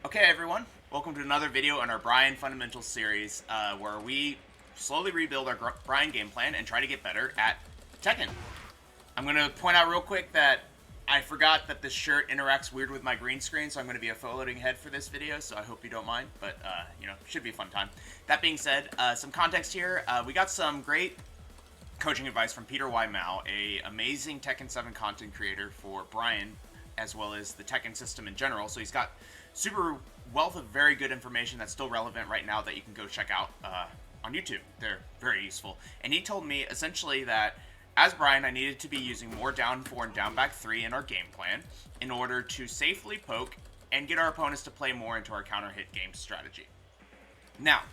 Okay, everyone, welcome to another video in our Bryan Fundamentals series, where we slowly rebuild our Bryan game plan and try to get better at Tekken. I'm going to point out real quick that I forgot that this shirt interacts weird with my green screen, so I'm going to be a floating head for this video, so I hope you don't mind, but, should be a fun time. That being said, some context here, we got some great coaching advice from Peter Y. Mao, a amazing Tekken 7 content creator for Bryan, as well as the Tekken system in general, so he's got super wealth of very good information that's still relevant right now that you can go check out on YouTube. They're very useful. And he told me essentially that as Bryan, I needed to be using more down 4 and down back 3 in our game plan in order to safely poke and get our opponents to play more into our counter hit game strategy. Now,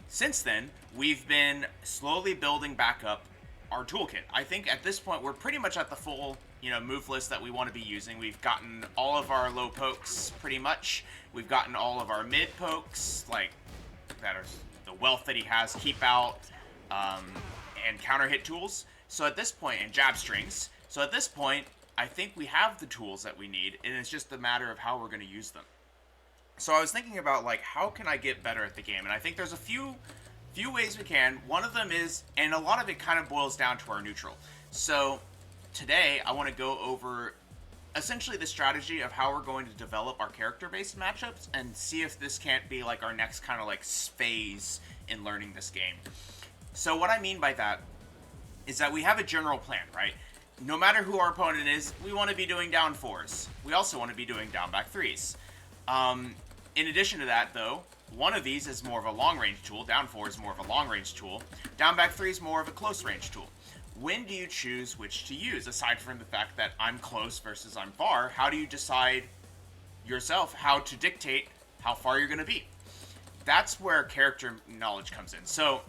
since then, we've been slowly building back up our toolkit. I think at this point we're pretty much at the full move list that we want to be using. We've gotten all of our low pokes pretty much. We've gotten all of our mid pokes, like that are the wealth that he has, keep out, and counter hit tools. So at this point, and jab strings. So at this point, I think we have the tools that we need, and it's just a matter of how we're going to use them. So I was thinking about like how can I get better at the game, and I think there's a few ways we can. One of them is, and a lot of it kind of boils down to our neutral. So today I want to go over essentially the strategy of how we're going to develop our character-based matchups and see if this can't be like our next kind of like phase in learning this game. So what I mean by that is that we have a general plan, right? No matter who our opponent is, we want to be doing down 4s. We also want to be doing down back 3s. In addition to that, though, one of these is more of a long-range tool. Down 4 is more of a long-range tool. Down back 3 is more of a close-range tool. When do you choose which to use? Aside from the fact that I'm close versus I'm far, how do you decide yourself how to dictate how far you're going to be? That's where character knowledge comes in. So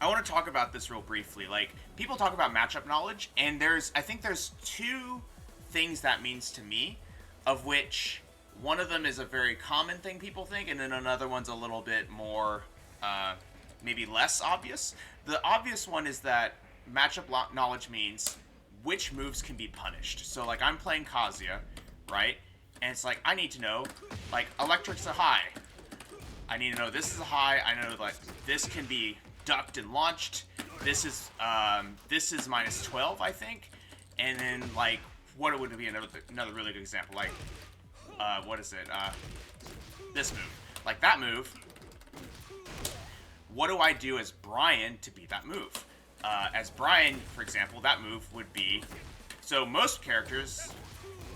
I want to talk about this real briefly. Like, people talk about matchup knowledge, and I think there's two things that means to me, of which one of them is a very common thing people think, and then another one's a little bit more, maybe less obvious. The obvious one is that matchup knowledge means which moves can be punished. So, like, I'm playing Kazuya, right? And it's like, I need to know, like, electric's a high. I need to know this is a high. I know, like, this can be ducked and launched. This is minus 12, I think. And then, like, what would be another really good example? Like, what is it? This move. Like, that move, what do I do as Bryan to beat that move? As Bryan, for example, that move would be... So most characters,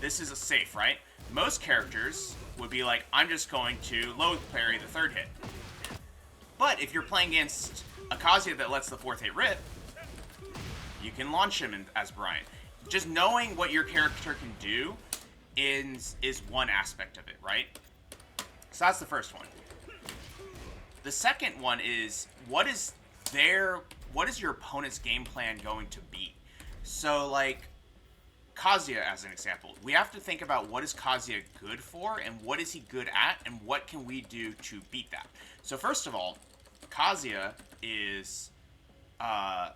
this is a safe, right? Most characters would be like, I'm just going to low parry the third hit. But if you're playing against a Kazuya that lets the fourth hit rip, you can launch him as Bryan. Just knowing what your character can do is one aspect of it, right? So that's the first one. The second one is, what is your opponent's game plan going to be? So, like, Kazuya as an example, we have to think about what is Kazuya good for and what is he good at and what can we do to beat that. So first of all, Kazuya is a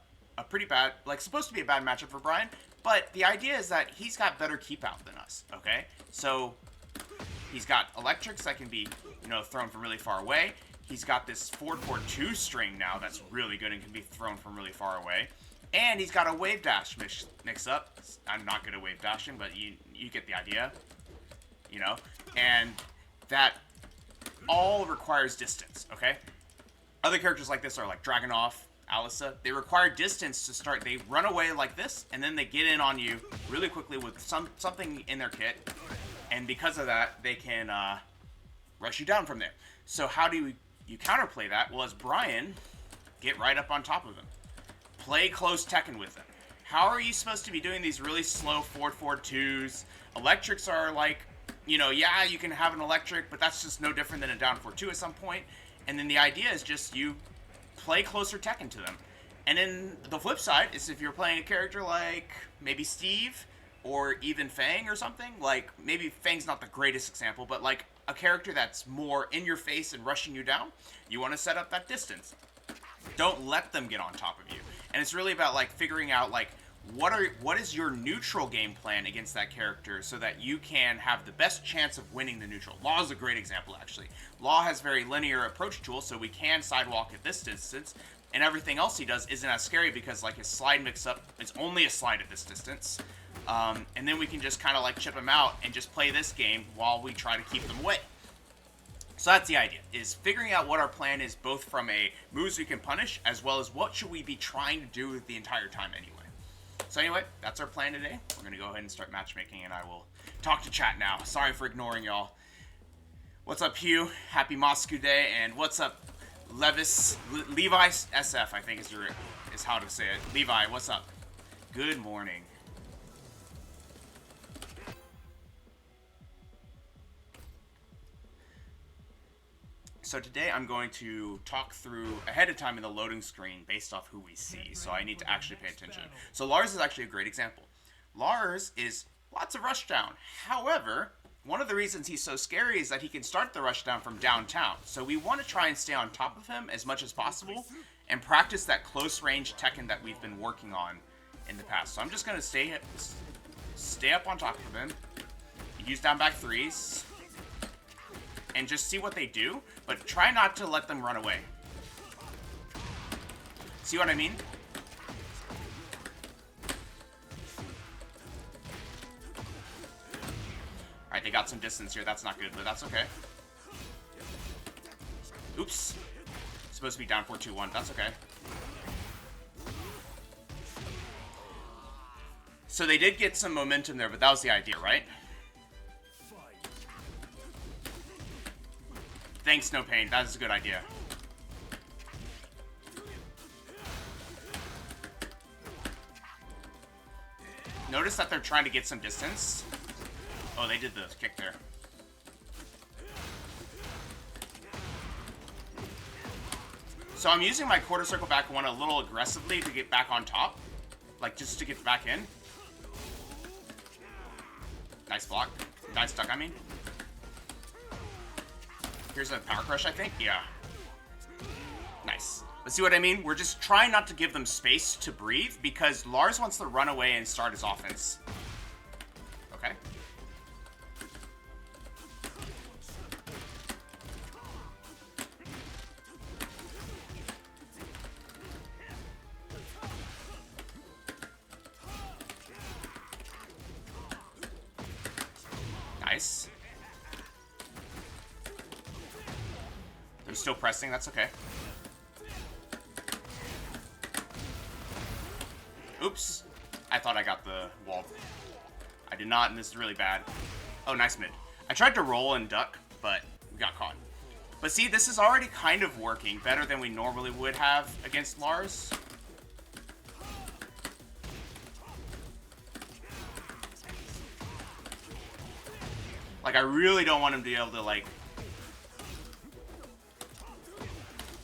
pretty bad, like, supposed to be a bad matchup for Bryan, but the idea is that he's got better keep out than us, okay? So he's got electrics that can be, thrown from really far away. He's got this 4-4-2 string now that's really good and can be thrown from really far away. And he's got a wave dash mix up. I'm not good at wave dashing, but you get the idea. And that all requires distance, okay? Other characters like this are like Dragunov, Alisa. They require distance to start. They run away like this, and then they get in on you really quickly with something in their kit. And because of that, they can rush you down from there. So how do you counterplay that? Well, as Bryan, get right up on top of him. Play close Tekken with him. How are you supposed to be doing these really slow 4-4-2s? Electrics are like, yeah, you can have an electric, but that's just no different than a down 4-2 at some point. And then the idea is just you play closer Tekken to them. And then the flip side is if you're playing a character like maybe Steve or even Fang or something, like maybe Fang's not the greatest example, but like a character that's more in your face and rushing you down, you want to set up that distance. Don't let them get on top of you. And it's really about like figuring out like what is your neutral game plan against that character so that you can have the best chance of winning the neutral. Law is a great example, actually. Law has very linear approach tools, so we can sidewalk at this distance, and everything else he does isn't as scary because, like, his slide mix-up is only a slide at this distance. And then we can just kind of, like, chip him out and just play this game while we try to keep them away. So that's the idea, is figuring out what our plan is, both from a moves we can punish, as well as what should we be trying to do the entire time anyway. So anyway, that's our plan today. We're going to go ahead and start matchmaking, and I will talk to chat now. Sorry for ignoring y'all. What's up, Hugh? Happy Moscow Day. And what's up, Levi SF, I think is how to say it. Levi, what's up? Good morning. So today I'm going to talk through ahead of time in the loading screen based off who we see, so I need to actually pay attention. So Lars is actually a great example. Lars is lots of rushdown. However, one of the reasons he's so scary is that he can start the rushdown from downtown. So we want to try and stay on top of him as much as possible and practice that close range Tekken that we've been working on in the past. So I'm just going to stay up on top of him, use down back threes, and just see what they do, but try not to let them run away. See what I mean? Alright, they got some distance here. That's not good, but that's okay. Oops. Supposed to be down 4-2-1. That's okay. So they did get some momentum there, but that was the idea, right? Thanks, No Pain. That is a good idea. Notice that they're trying to get some distance. Oh, they did the kick there. So I'm using my quarter circle back one a little aggressively to get back on top. Like, just to get back in. Nice block. Nice duck, I mean. Here's a power crush, I think. Yeah. Nice. But see what I mean? We're just trying not to give them space to breathe because Lars wants to run away and start his offense. Okay. Nice. They're still pressing, that's okay. Oops. I thought I got the wall. I did not, and this is really bad. Oh, nice mid. I tried to roll and duck, but we got caught. But see, this is already kind of working better than we normally would have against Lars. Like, I really don't want him to be able to, like...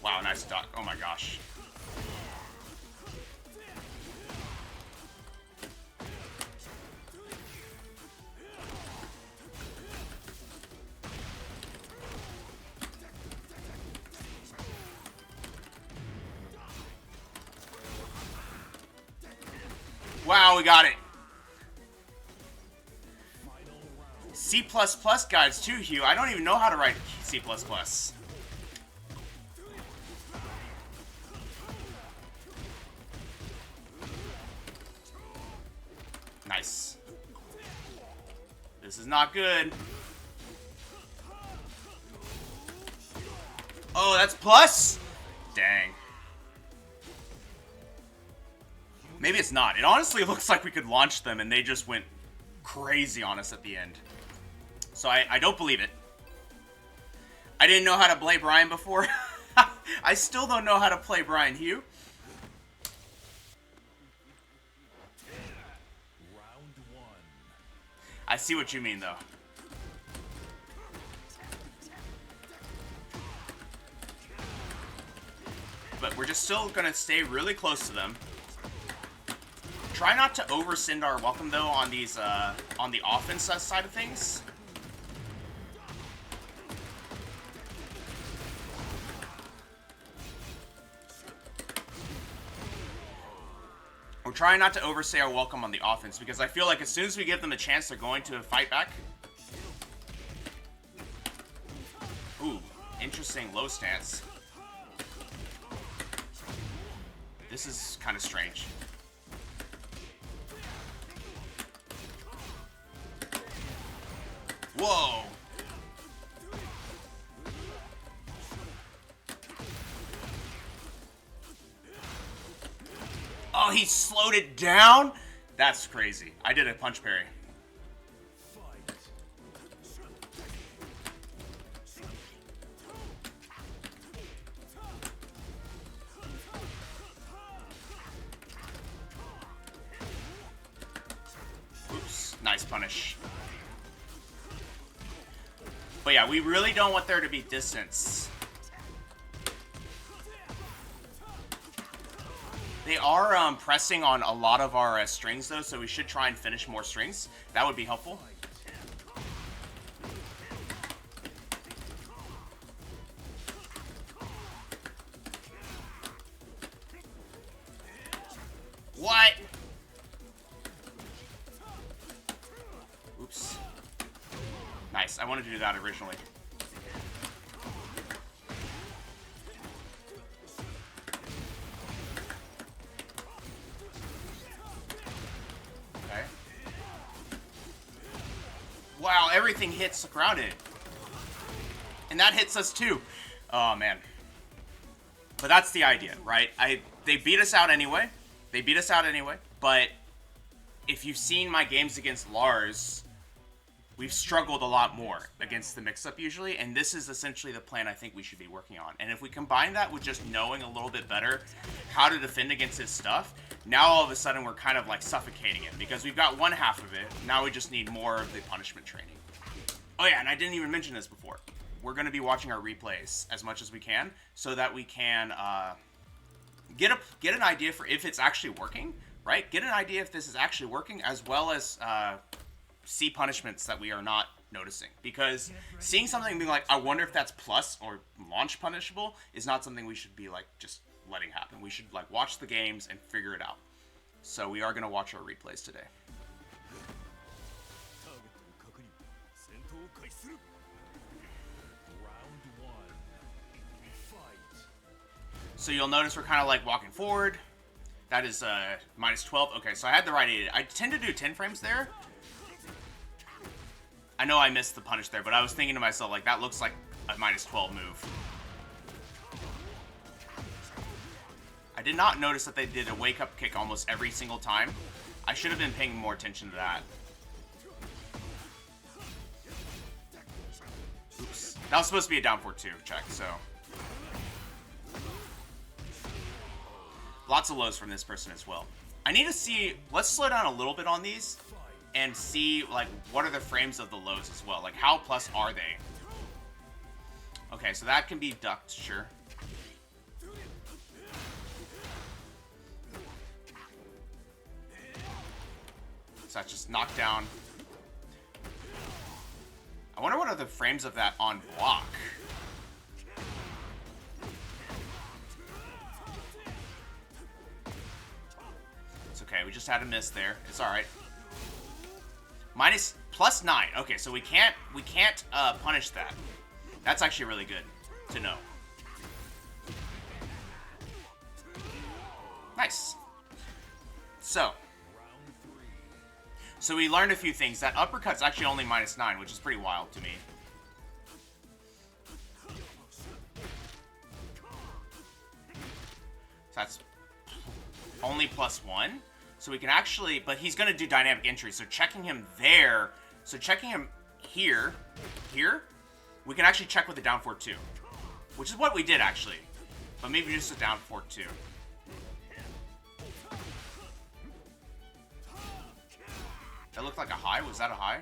Wow, nice duck. Oh my gosh. Wow, we got it. C++ guides too, Hugh. I don't even know how to write C++. Nice. This is not good. Oh, that's plus? Dang. Maybe it's not. It honestly looks like we could launch them and they just went crazy on us at the end. So I don't believe it. I didn't know how to play Bryan before. I still don't know how to play Bryan, Hugh. I see what you mean, though. But we're just still going to stay really close to them. Try not to oversend our welcome, though, on these, on the offense side of things. We're trying not to overstay our welcome on the offense because I feel like as soon as we give them a chance, they're going to fight back. Ooh, interesting low stance. This is kind of strange. Whoa! Oh, he slowed it down? That's crazy. I did a punch parry. Oops, nice punish. But yeah, we really don't want there to be distance. They are pressing on a lot of our strings, though, so we should try and finish more strings. That would be helpful. What? Oops. Nice. I wanted to do that originally. Okay. Wow, everything hits grounded. And that hits us too. Oh, man. But that's the idea, right? They beat us out anyway. They beat us out anyway. But if you've seen my games against Lars, we've struggled a lot more against the mix-up usually, and this is essentially the plan I think we should be working on. And if we combine that with just knowing a little bit better how to defend against his stuff, now all of a sudden we're kind of like suffocating it, because we've got one half of it, now we just need more of the punishment training. Oh yeah, and I didn't even mention this before. We're going to be watching our replays as much as we can, so that we can get an idea for if it's actually working, right? Get an idea if this is actually working, as well as see punishments that we are not noticing. Because seeing something and being like, I wonder if that's plus or launch punishable, is not something we should be like just letting happen. We should like watch the games and figure it out. So we are going to watch our replays today. So you'll notice we're kind of like walking forward. That is minus 12. Okay, so I had the right idea. I tend to do 10 frames there. I know I missed the punish there, but I was thinking to myself, like, that looks like a minus 12 move. I did not notice that they did a wake-up kick almost every single time. I should have been paying more attention to that. Oops. That was supposed to be a down 4-2 check, so. Lots of lows from this person as well. I need to see, let's slow down a little bit on these and see, like, what are the frames of the lows as well. Like, how plus are they? Okay, so that can be ducked, sure. So that's just knocked down. I wonder what are the frames of that on block. It's okay, we just had a miss there. It's alright. Plus 9. Okay, so we can't punish that. That's actually really good to know. Nice. So we learned a few things. That uppercut's actually only minus 9, which is pretty wild to me. So that's only plus 1. So we can actually, but he's going to do dynamic entry. So checking him there, so checking him here, we can actually check with the down 4-2, which is what we did actually. But maybe just a down 4-2. That looked like a high. Was that a high?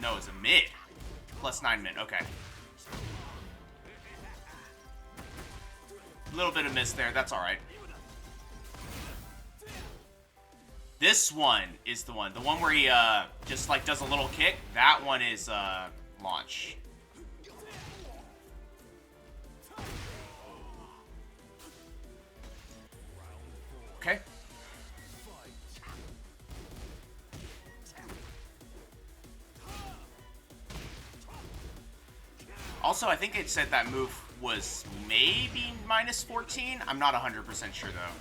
No, it's a mid. Plus 9 mid. Okay. A little bit of miss there. That's all right. This one is the one. The one where he just like does a little kick. That one is launch. Okay. Also, I think it said that move was maybe minus 14. I'm not 100% sure, though.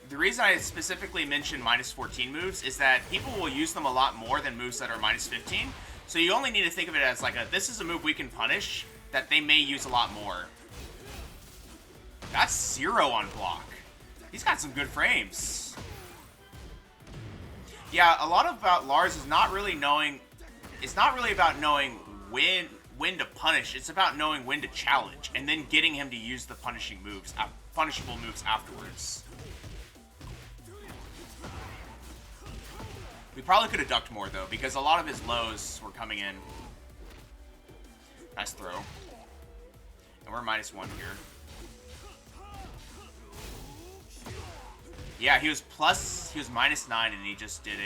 The reason I specifically mentioned minus 14 moves is that people will use them a lot more than moves that are minus 15. So you only need to think of it as like this is a move we can punish that they may use a lot more. That's 0 on block. He's got some good frames. Yeah, a lot about Lars is not really knowing. It's not really about knowing when to punish. It's about knowing when to challenge and then getting him to use the punishable moves afterwards. We probably could have ducked more though, because a lot of his lows were coming in. Nice throw. And we're -1 here. Yeah, he was -9 and he just did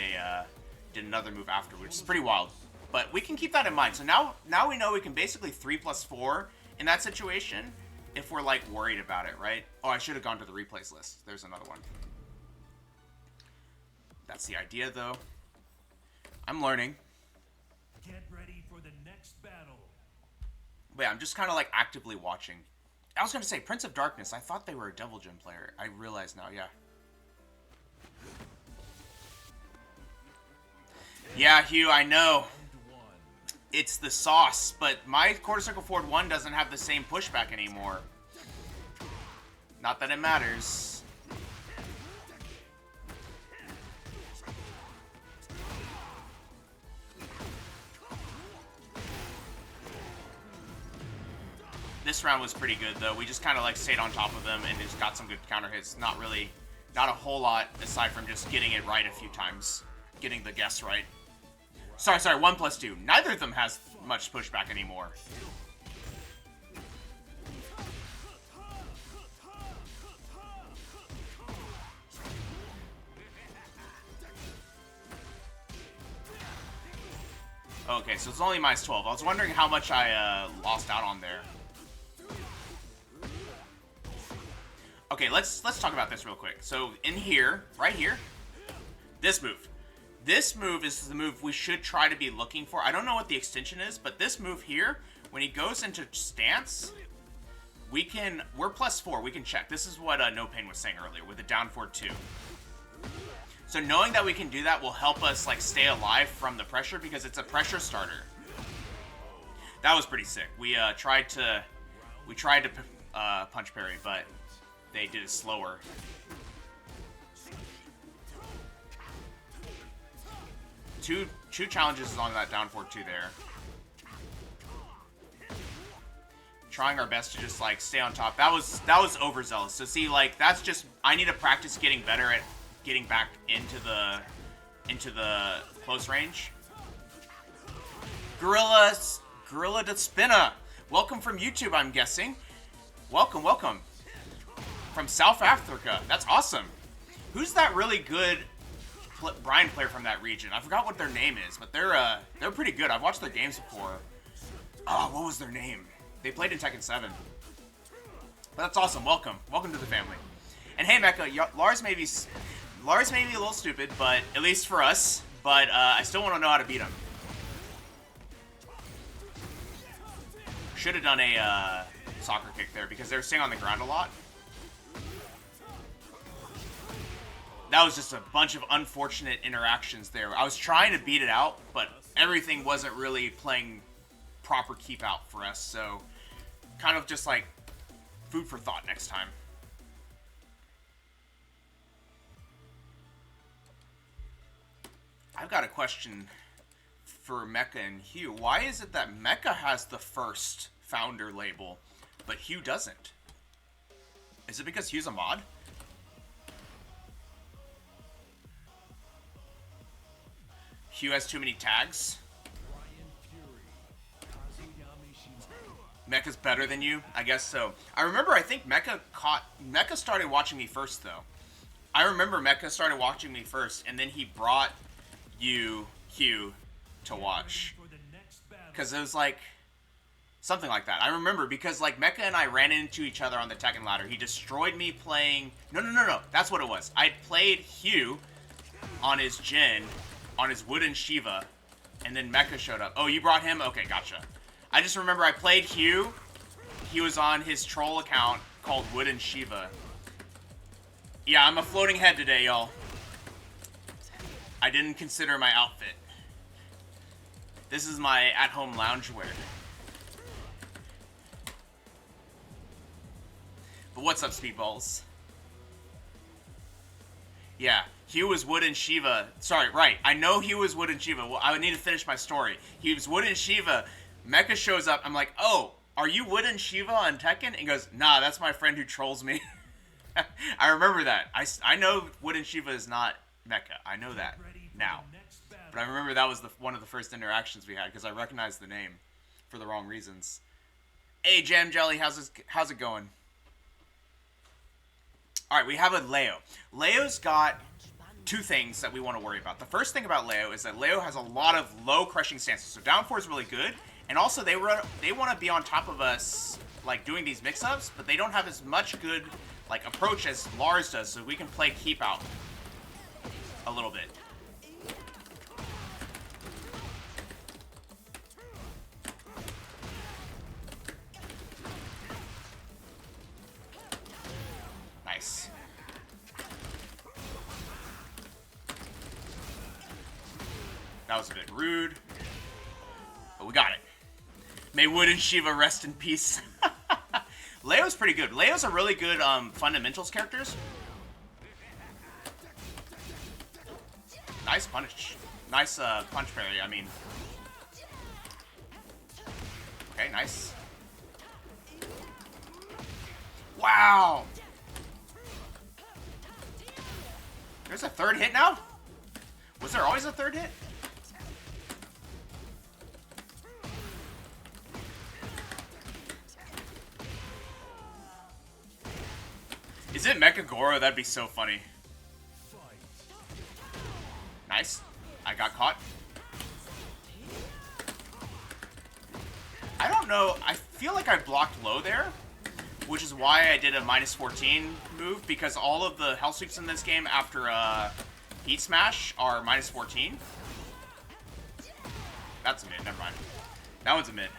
another move afterwards. It's pretty wild. But we can keep that in mind. So now we know we can basically 3+4 in that situation if we're like worried about it, right? Oh, I should have gone to the replays list. There's another one. That's the idea though. I'm learning. Get ready for the next battle. But yeah, I'm just kind of like actively watching. I was going to say Prince of Darkness. I thought they were a Devil Gem player. I realize now, yeah. Yeah, Hugh, I know. It's the sauce, but my quarter circle forward 1 doesn't have the same pushback anymore. Not that it matters. This round was pretty good though. We just kind of like stayed on top of them and just got some good counter hits. Not a whole lot aside from just getting it right a few times. Getting the guess right. Sorry, 1+2. Neither of them has much pushback anymore. Okay, so it's only -12. I was wondering how much I lost out on there. Okay, let's talk about this real quick. So in here, right here, this move. This move is the move we should try to be looking for. I don't know what the extension is, but this move here, when he goes into stance, we're +4. We can check. This is what No Pain was saying earlier with the down forward 2. So knowing that we can do that will help us like stay alive from the pressure because it's a pressure starter. That was pretty sick. We tried to punch parry, but they did it slower. Two challenges on that down forward 2 there. Trying our best to just like stay on top. That was overzealous. So see, like that's just I need to practice getting better at getting back into the close range. Gorilla de Spinna. Welcome from YouTube, I'm guessing. Welcome. From South Africa. That's awesome. Who's that really good Bryan player from that region? I forgot what their name is, but they're pretty good. I've watched their games before. Oh, what was their name? They played in Tekken 7. But that's awesome. Welcome to the family. And hey, Mecha, Lars may be a little stupid, but at least for us. But I still want to know how to beat him. Should have done a soccer kick there because they were staying on the ground a lot. That was just a bunch of unfortunate interactions there. I was trying to beat it out, but everything wasn't really playing proper keep out for us. So kind of just like food for thought next time. I've got a question for Mecha and Hugh. Why is it that Mecha has the first founder label, but Hugh doesn't? Is it because Hugh's a mod? Hugh has too many tags. Mecha's better than you? I guess so. I think Mecha started watching me first though. I remember Mecha started watching me first and then he brought you, Hugh, to watch. Because it was like, Something like that. I remember because like Mecha and I ran into each other on the Tekken ladder. He destroyed me playing... No. That's what it was. I played Hugh on his Jin, on his wooden Shiva, and then Mecha showed up. Oh, you brought him? Okay, gotcha. I just remember I played Hugh. He was on his troll account called Wooden Shiva. Yeah, I'm a floating head today, y'all. I didn't consider my outfit. This is my at-home loungewear. But what's up, Speedballs? Yeah, Hugh was Wooden Shiva. Sorry, right. I know Hugh was Wooden Shiva. Well, I would need to finish my story. He was Wooden Shiva. Mecha shows up. I'm like, oh, are you Wooden Shiva on Tekken? And he goes, nah, that's my friend who trolls me. I remember that. I know Wooden Shiva is not Mecha. I know that now. But I remember that was one of the first interactions we had because I recognized the name for the wrong reasons. Hey, Jam Jelly, how's it going? Alright, we have a Leo. Leo's got two things that we want to worry about. The first thing about Leo is that Leo has a lot of low crushing stances. So down 4 is really good. And also they want to be on top of us, like doing these mix-ups, but they don't have as much good like approach as Lars does, so we can play keep out a little bit. Nice. That was a bit rude, but we got it. May Wooden Shiva rest in peace. Leo's pretty good. Leo's a really good fundamentals characters. Nice punish. Nice punch parry, I mean. Okay, nice. Wow! There's a third hit now? Was there always a third hit? Is it Mecha Goro? That'd be so funny. Nice. I got caught. I don't know. I feel like I blocked low there, which is why I did a minus 14 move, because all of the health sweeps in this game after Heat Smash are minus 14. That's a mid. Never mind. That one's a mid.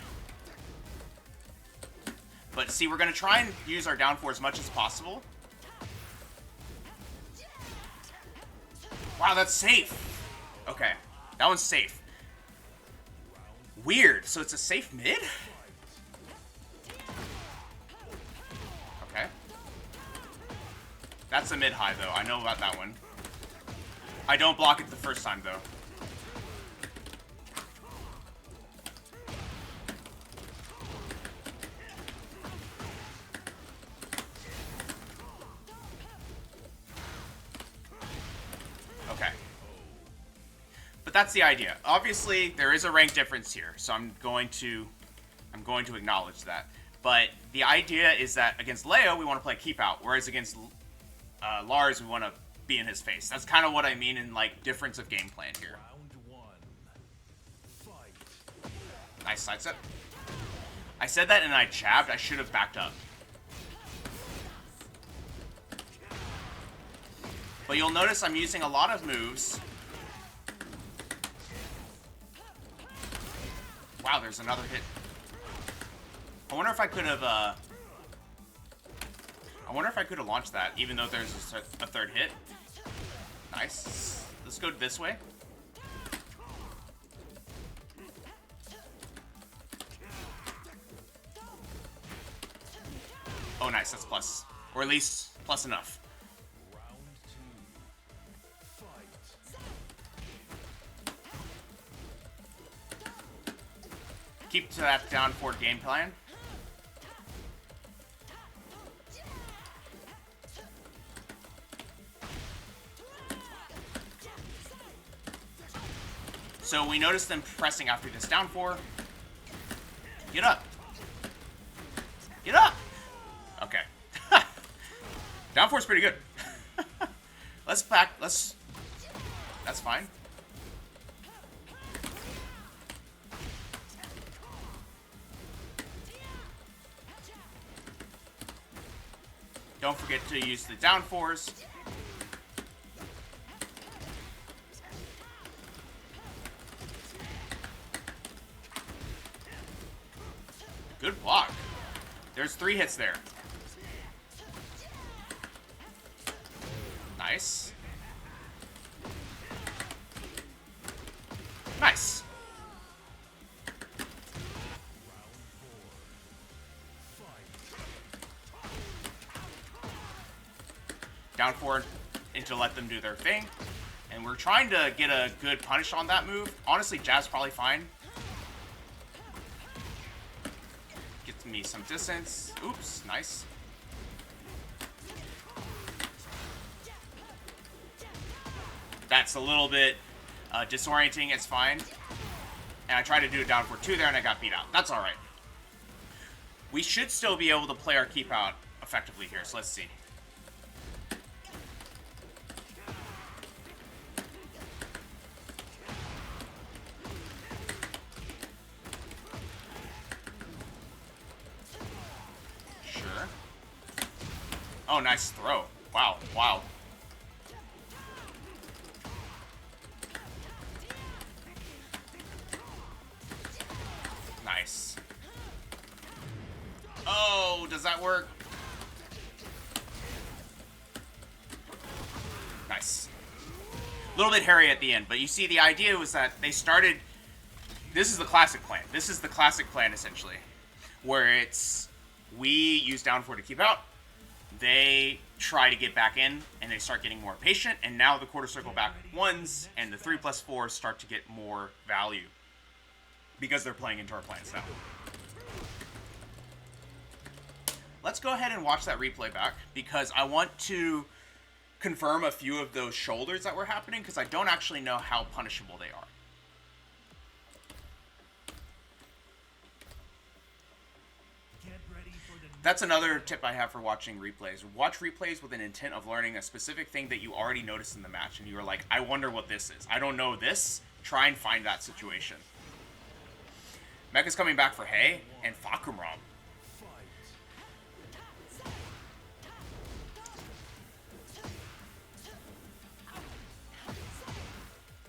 But see, we're going to try and use our down 4 as much as possible. Wow, that's safe. Okay, that one's safe. Weird, so it's a safe mid? Okay. That's a mid-high, though. I know about that one. I don't block it the first time, though. Okay. But that's the idea. Obviously, there is a rank difference here, so I'm going to acknowledge that. But the idea is that against Leo, we want to play keep out, whereas against Lars, we want to be in his face. That's kind of what I mean in like difference of game plan here. Nice sidestep. I said that and I jabbed. I should have backed up. But you'll notice I'm using a lot of moves. Wow, there's another hit. I wonder if I could have, launched that, even though there's a third hit. Nice. Let's go this way. Oh, nice. That's plus. Or at least plus enough. Keep to that down forward game plan. So we notice them pressing after this down 4. Get up. Get up. Okay. Down 4's pretty good. Let's back. That's fine. Don't forget to use the down fours. Good block. There's 3 hits there. Nice. Nice. Down forward and to let them do their thing. And we're trying to get a good punish on that move. Honestly, jab's probably fine. Gets me some distance. Oops, nice. That's a little bit disorienting. It's fine. And I tried to do a down for 2 there and I got beat out. That's alright. We should still be able to play our keep out effectively here. So let's see. Sure. Oh, nice throw. Wow, wow. Nice. Oh, does that work? Nice. A little bit hairy at the end, but you see the idea was that they started... This is the classic plan. This is the classic plan, essentially. Where it's... We use down 4 to keep out. They try to get back in, and they start getting more patient, and now the quarter circle back ones and the 3+4 start to get more value. Because they're playing into our plans now. Let's go ahead and watch that replay back, because I want to confirm a few of those shoulders that were happening, because I don't actually know how punishable they are. That's another tip I have for watching replays. Watch replays with an intent of learning a specific thing that you already noticed in the match, and you were like, I wonder what this is. I don't know this. Try and find that situation. Mecha's coming back for Hay and Fakumram.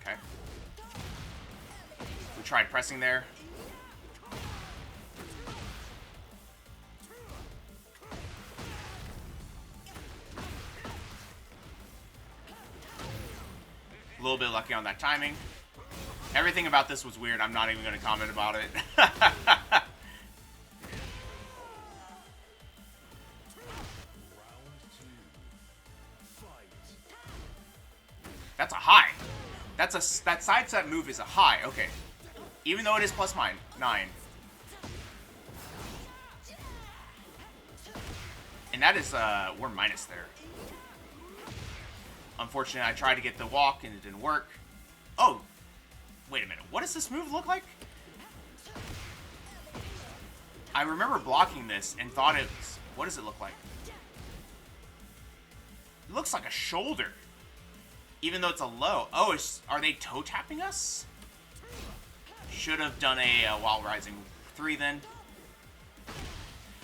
Okay. We tried pressing there. A little bit lucky on that timing. Everything about this was weird. I'm not even going to comment about it. That's a high. That side step move is a high. Okay. Even though it is plus 9. And that is, we're minus there. Unfortunately, I tried to get the walk and it didn't work. Oh, wait a minute. What does this move look like? I remember blocking this and thought it was... What does it look like? It looks like a shoulder. Even though it's a low. Oh, are they toe tapping us? Should have done a while rising 3 then.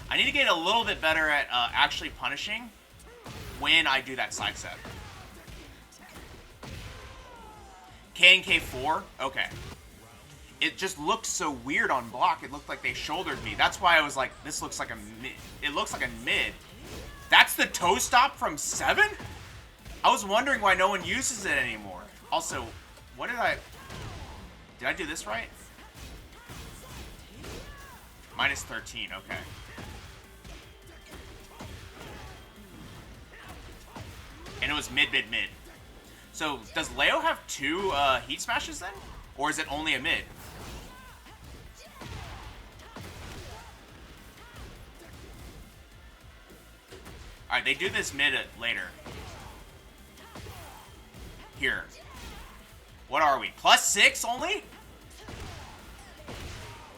I need to get a little bit better at actually punishing when I do that side step. K and K4? Okay. It just looked so weird on block. It looked like they shouldered me. That's why I was like, this looks like a mid. It looks like a mid. That's the toe stop from 7? I was wondering why no one uses it anymore. Also, what did I do this right? Minus 13, okay. And it was mid. So, does Leo have 2 heat smashes then? Or is it only a mid? Alright, they do this mid later. Here. What are we? Plus 6 only?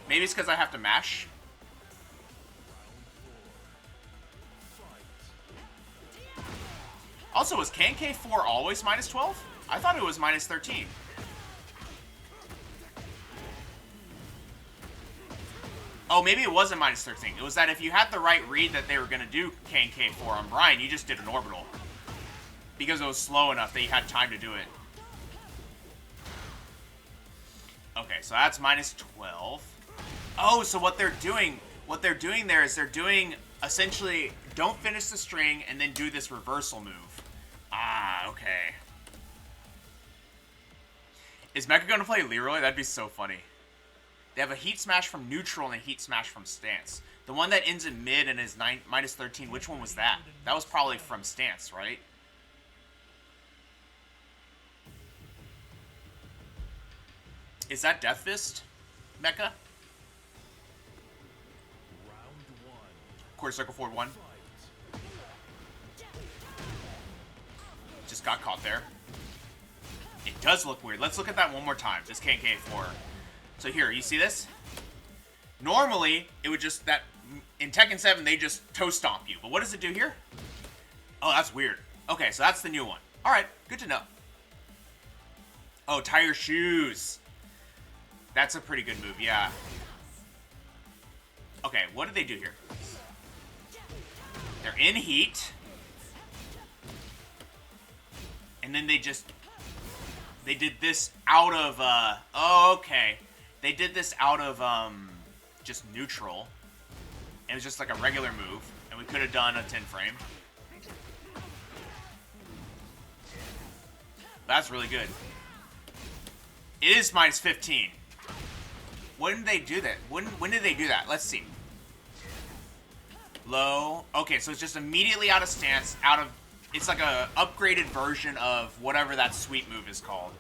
Maybe it's because I have to mash. Also, was K4 always minus 12? I thought it was minus 13. Oh, maybe it wasn't minus 13. It was that if you had the right read that they were going to do K and K4 on Bryan, you just did an orbital. Because it was slow enough that you had time to do it. Okay, so that's minus 12. Oh, so what they're doing there is they're doing, essentially, don't finish the string and then do this reversal move. Ah, okay. Is Mecha going to play Leroy? That'd be so funny. They have a Heat Smash from neutral and a Heat Smash from stance. The one that ends in mid and is minus 13, which one was that? That was probably from stance, right? Is that Death Fist, Mecha? Quarter circle forward 1. Just got caught there. It does look weird. Let's look at that one more time. This KK4. So here, you see this? Normally, it would just, that in Tekken 7, they just toe stomp you. But what does it do here? Oh, that's weird. Okay, so that's the new one. Alright, good to know. Oh, tie your shoes. That's a pretty good move, yeah. Okay, what did they do here? They're in heat. And then they did this out of, oh, okay. They did this out of, just neutral. It was just like a regular move. And we could have done a 10 frame. That's really good. It is minus 15. When did they do that? When did they do that? Let's see. Low. Okay, so it's just immediately out of stance, out of... It's like a upgraded version of whatever that sweet move is called.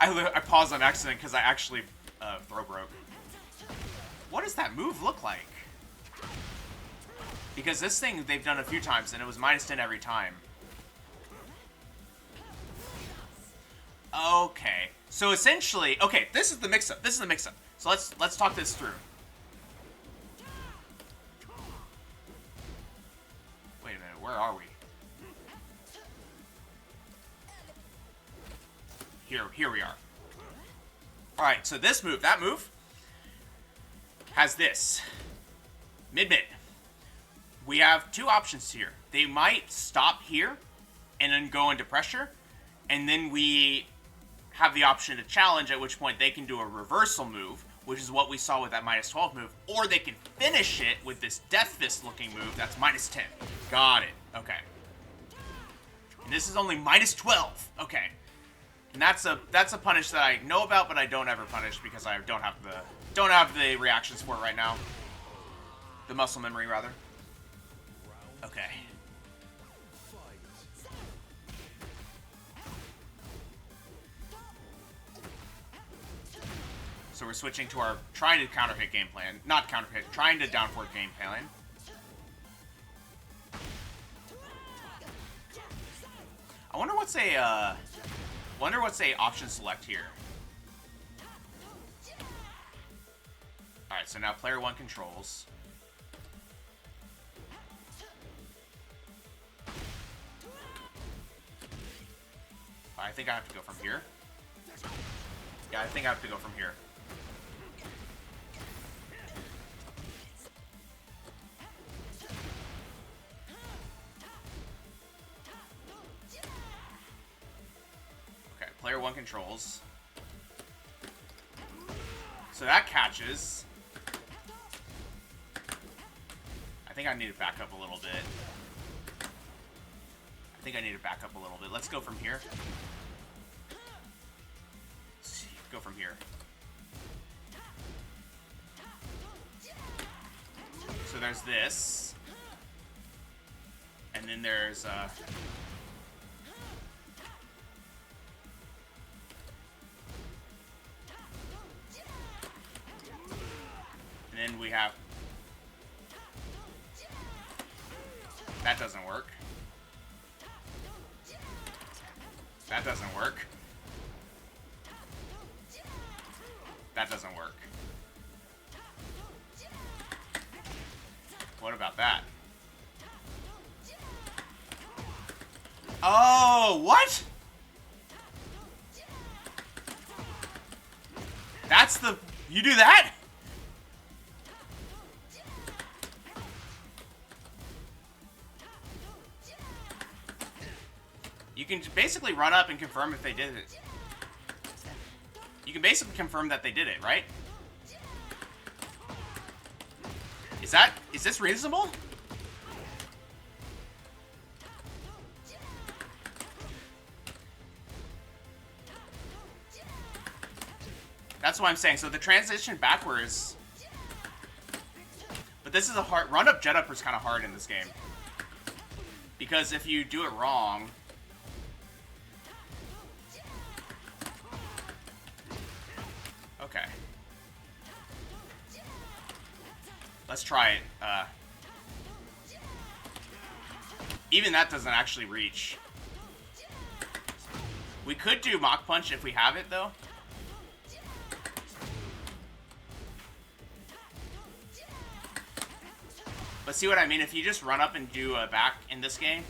I paused on accident because I actually throw broke. What does that move look like? Because this thing they've done a few times and it was minus 10 every time. Okay. So essentially, okay, this is the mix-up. This is the mix-up. So let's talk this through. Wait a minute, where are we? Here we are. Alright, so this move, that move, has this. Mid-mid. We have two options here. They might stop here and then go into pressure, and then we have the option to challenge, at which point they can do a reversal move, which is what we saw with that minus 12 move, or they can finish it with this Death Fist looking move that's minus 10. Got it. Okay. And this is only minus 12. Okay. And that's a punish that I know about, but I don't ever punish because I don't have the reactions for it right now. The muscle memory, rather. Okay. So we're switching to our trying to counter hit game plan, not counter hit, trying to down forward game plan. I wonder what's a option select here. All right, so now player 1 controls. I think I have to go from here. Yeah, I think I have to go from here. Okay, player 1 controls. So that catches. I think I need to back up a little bit. Let's go from here. Let's go from here. So there's this. And then there's, and then we have... That doesn't work. That doesn't work. That doesn't work. What about that? Oh, what? You do that? You can basically run up and confirm if they did it. You can basically confirm that they did it, right? Is this reasonable? That's what I'm saying. So the transition backwards. But this is a hard run up. Jet up is kind of hard in this game because if you do it wrong. Okay. Let's try it. Even that doesn't actually reach. We could do Mach Punch if we have it, though. But see what I mean? If you just run up and do a back in this game,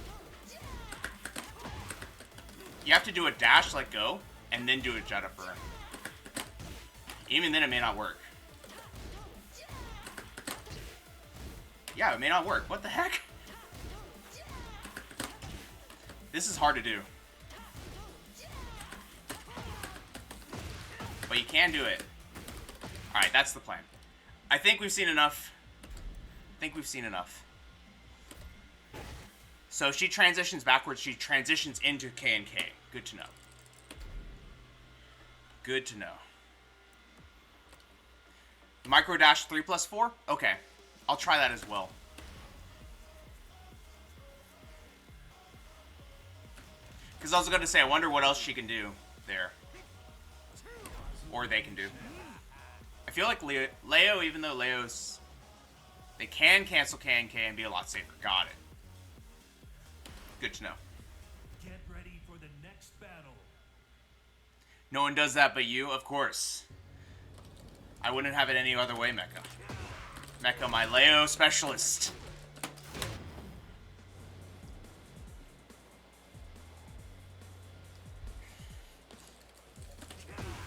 you have to do a dash like go, and then do a jet upper. Even then, it may not work. Yeah, it may not work. What the heck? This is hard to do. But you can do it. Alright, that's the plan. I think we've seen enough. So if she transitions backwards, she transitions into K and K. Good to know. Good to know. Micro dash 3+4? Okay. I'll try that as well. Because I was going to say, I wonder what else she can do there. Or they can do. I feel like Leo, even though Leo's... They can cancel K and K and be a lot safer. Got it. Good to know. Get ready for the next battle. No one does that but you, of course. I wouldn't have it any other way, Mecha. Mecha, my Leo specialist.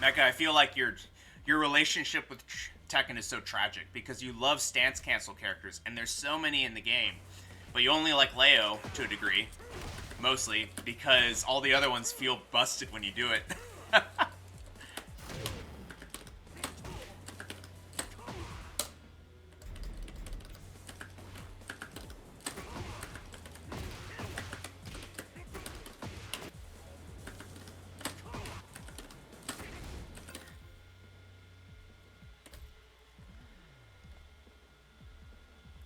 Mecha, I feel like your relationship with Tekken is so tragic because you love stance cancel characters, and there's so many in the game, but you only like Leo to a degree, mostly because all the other ones feel busted when you do it.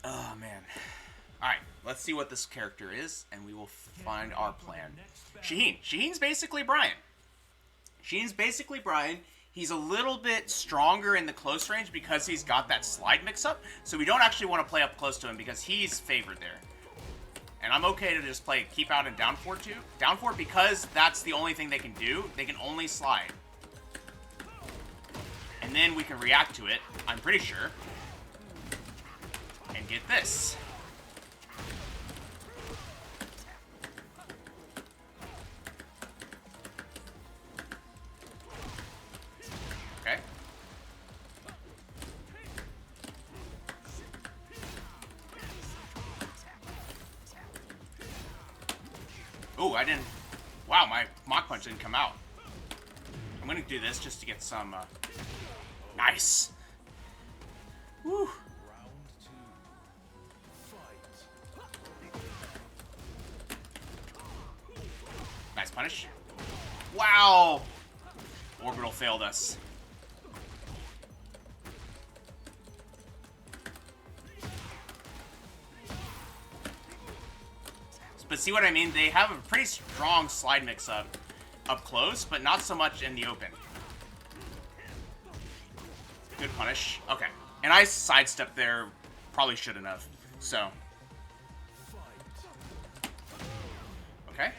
Oh, man. Alright, let's see what this character is, and we will find our plan. Shaheen. Shaheen's basically Bryan. Shaheen's basically Bryan. He's a little bit stronger in the close range because he's got that slide mix-up, so we don't actually want to play up close to him because he's favored there. And I'm okay to just play keep out and down forward too. Down forward because that's the only thing they can do. They can only slide. And then we can react to it, I'm pretty sure. And get this. Okay. Ooh, I didn't... Wow, my Mach Punch didn't come out. I'm gonna do this just to get some, Nice! Woo! Nice punish. Wow! Orbital failed us. But see what I mean? They have a pretty strong slide mix-up up close, but not so much in the open. Good punish. Okay. And I sidestepped there. Probably shouldn't have. So. Okay.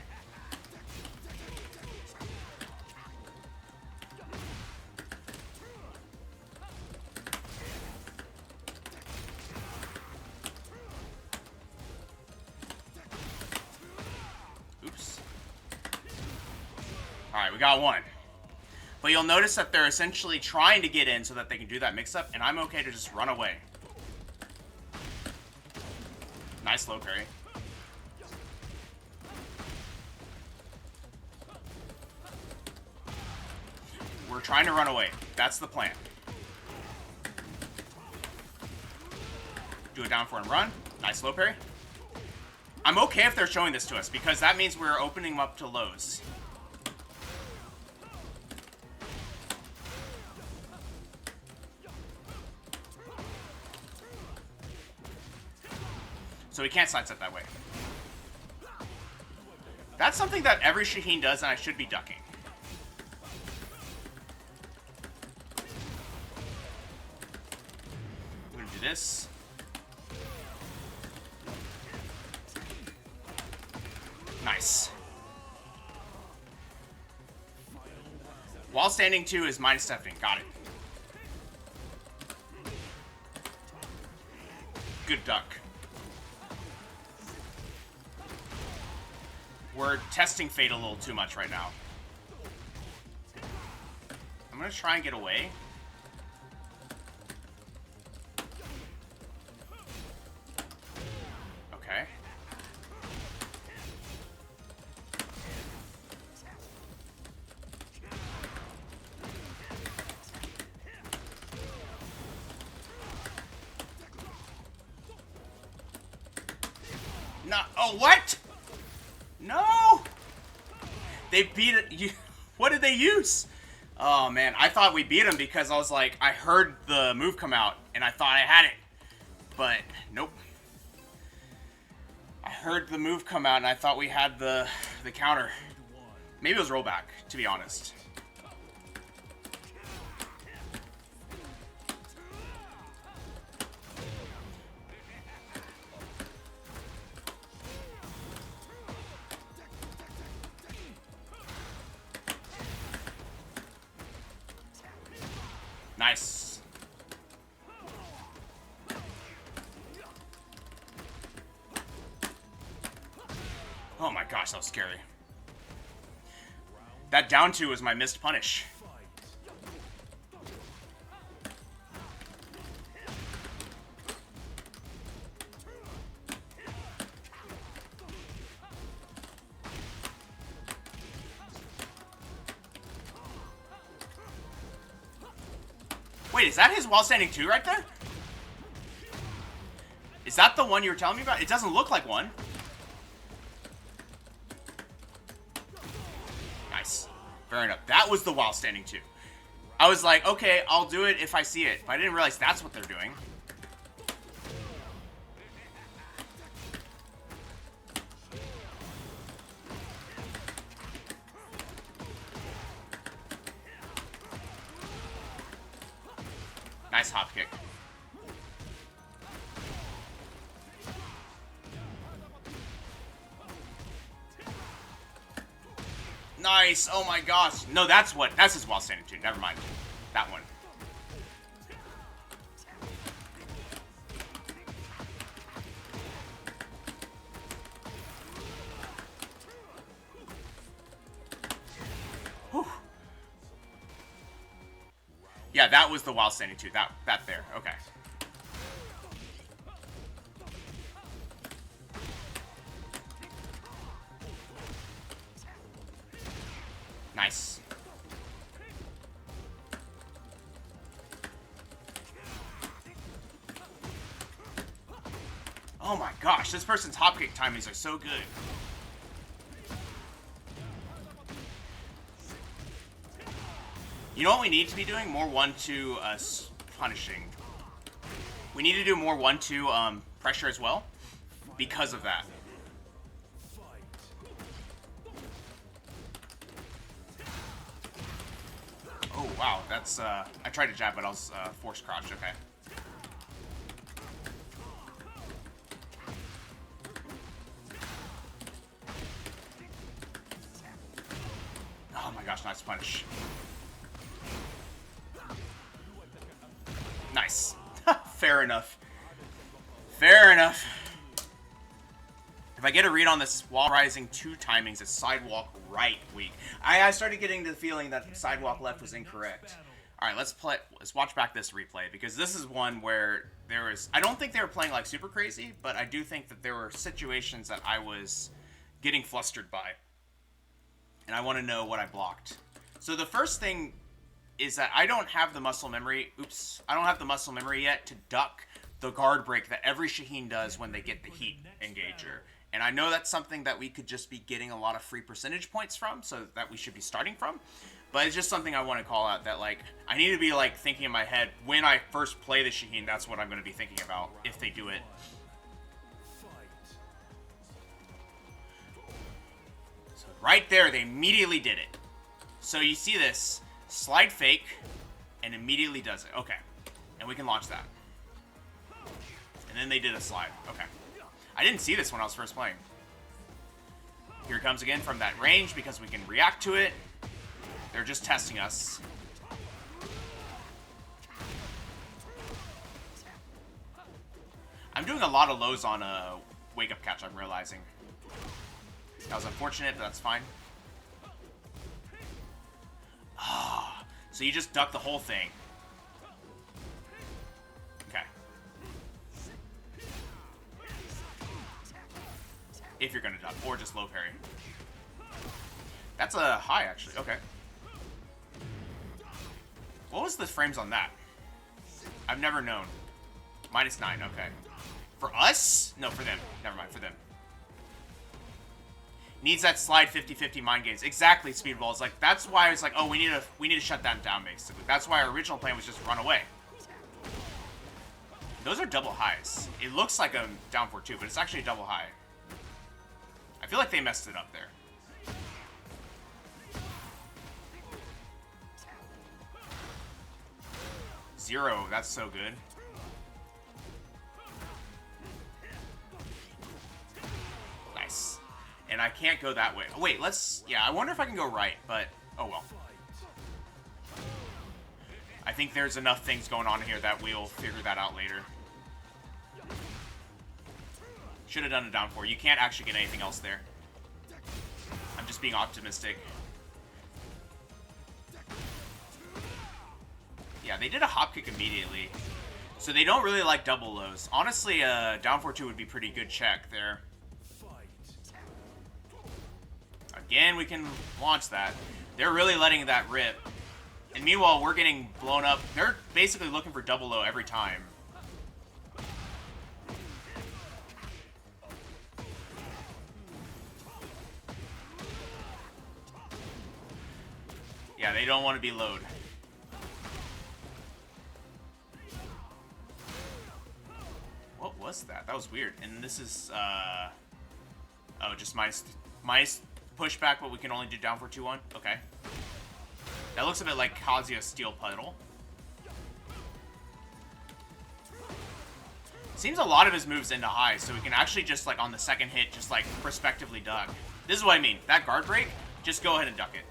Oops. Alright, we got one. But you'll notice that they're essentially trying to get in so that they can do that mix-up, and I'm okay to just run away. Nice low parry. We're trying to run away. That's the plan. Do a down four and run. Nice low parry. I'm okay if they're showing this to us, because that means we're opening them up to lows. So we can't sidestep that way. That's something that every Shaheen does, and I should be ducking. I'm gonna do this. Nice. While standing 2 is minus stepping. Got it. Good duck. We're testing fate a little too much right now. I'm gonna try and get away. Okay. No. Oh, what? No! They beat it. What did they use? Oh, man. I thought we beat him because I was like, I heard the move come out, and I thought I had it. But, nope. I heard the move come out, and I thought we had the counter. Maybe it was rollback, to be honest. Nice. Oh my gosh, that was scary. That down 2 was my missed punish. Wait, is that his while standing 2 right there? Is that the one you were telling me about? It doesn't look like one. Nice. Fair enough. That was the while standing 2. I was like, okay, I'll do it if I see it. But I didn't realize that's what they're doing. Nice hop kick. Nice. Oh my gosh. No, that's his while standing 2. Never mind. That one. Whew. Yeah, that was the while standing 2. That there. Okay. Nice. Oh my gosh, this person's hop kick timings are so good. You know what we need to be doing? More 1-2 punishing. We need to do more 1-2 pressure as well because of that. Oh wow, that's I tried to jab, but I was force crouched. Okay. Oh my gosh, nice punish. Nice. Fair enough. Fair enough. If I get a read on this wall rising 2 timings, it's sidewalk right weak. I started getting the feeling that sidewalk left was incorrect. All right, let's watch back this replay, because this is one where there was, I don't think they were playing like super crazy, but I do think that there were situations that I was getting flustered by. And I want to know what I blocked. So the first thing is that I don't have the muscle memory. Oops. I don't have the muscle memory yet to duck the guard break that every Shaheen does when they get the heat engager. And I know that's something that we could just be getting a lot of free percentage points from, so that we should be starting from. But it's just something I want to call out, that like I need to be like thinking in my head when I first play the Shaheen, that's what I'm going to be thinking about if they do it. So right there, they immediately did it. So you see this slide fake and immediately does it. Okay. And we can launch that. And then they did a slide. Okay. I didn't see this when I was first playing. Here it comes again from that range because we can react to it. They're just testing us. I'm doing a lot of lows on a wake-up catch, I'm realizing. That was unfortunate, but that's fine. Ah, so you just duck the whole thing. Okay. If you're gonna duck, or just low parry. That's a high, actually. Okay. What was the frames on that? I've never known. -9, okay. For us? No, for them. Never mind, for them. Needs that slide 50-50 mind games. Exactly, Speedballs. Like, that's why I was like, oh, we need to shut that down, basically. That's why our original plan was just run away. Those are double highs. It looks like a down 4-2, but it's actually a double high. I feel like they messed it up there. Zero, that's so good. Nice. And I can't go that way. Oh, wait, let's... Yeah, I wonder if I can go right, but... Oh, well. I think there's enough things going on here that we'll figure that out later. Should have done a down 4. You can't actually get anything else there. I'm just being optimistic. Yeah, they did a hop kick immediately. So they don't really like double lows. Honestly, down 4-2 would be pretty good check there. Again, we can launch that. They're really letting that rip. And meanwhile, we're getting blown up. They're basically looking for double low every time. Yeah, they don't want to be low. What was that? That was weird. And this is, oh, just minus pushback, but we can only do down for 2-1? Okay. That looks a bit like Kazuya's steel puddle. Seems a lot of his moves into high, so we can actually just, like, on the second hit, just, like, prospectively duck. This is what I mean. That guard break, just go ahead and duck it.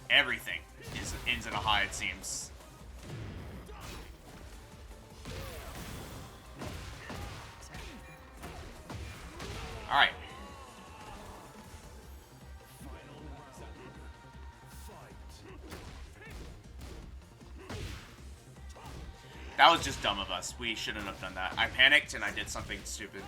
Everything ends in a high, it seems. Alright. That was just dumb of us. We shouldn't have done that. I panicked and I did something stupid.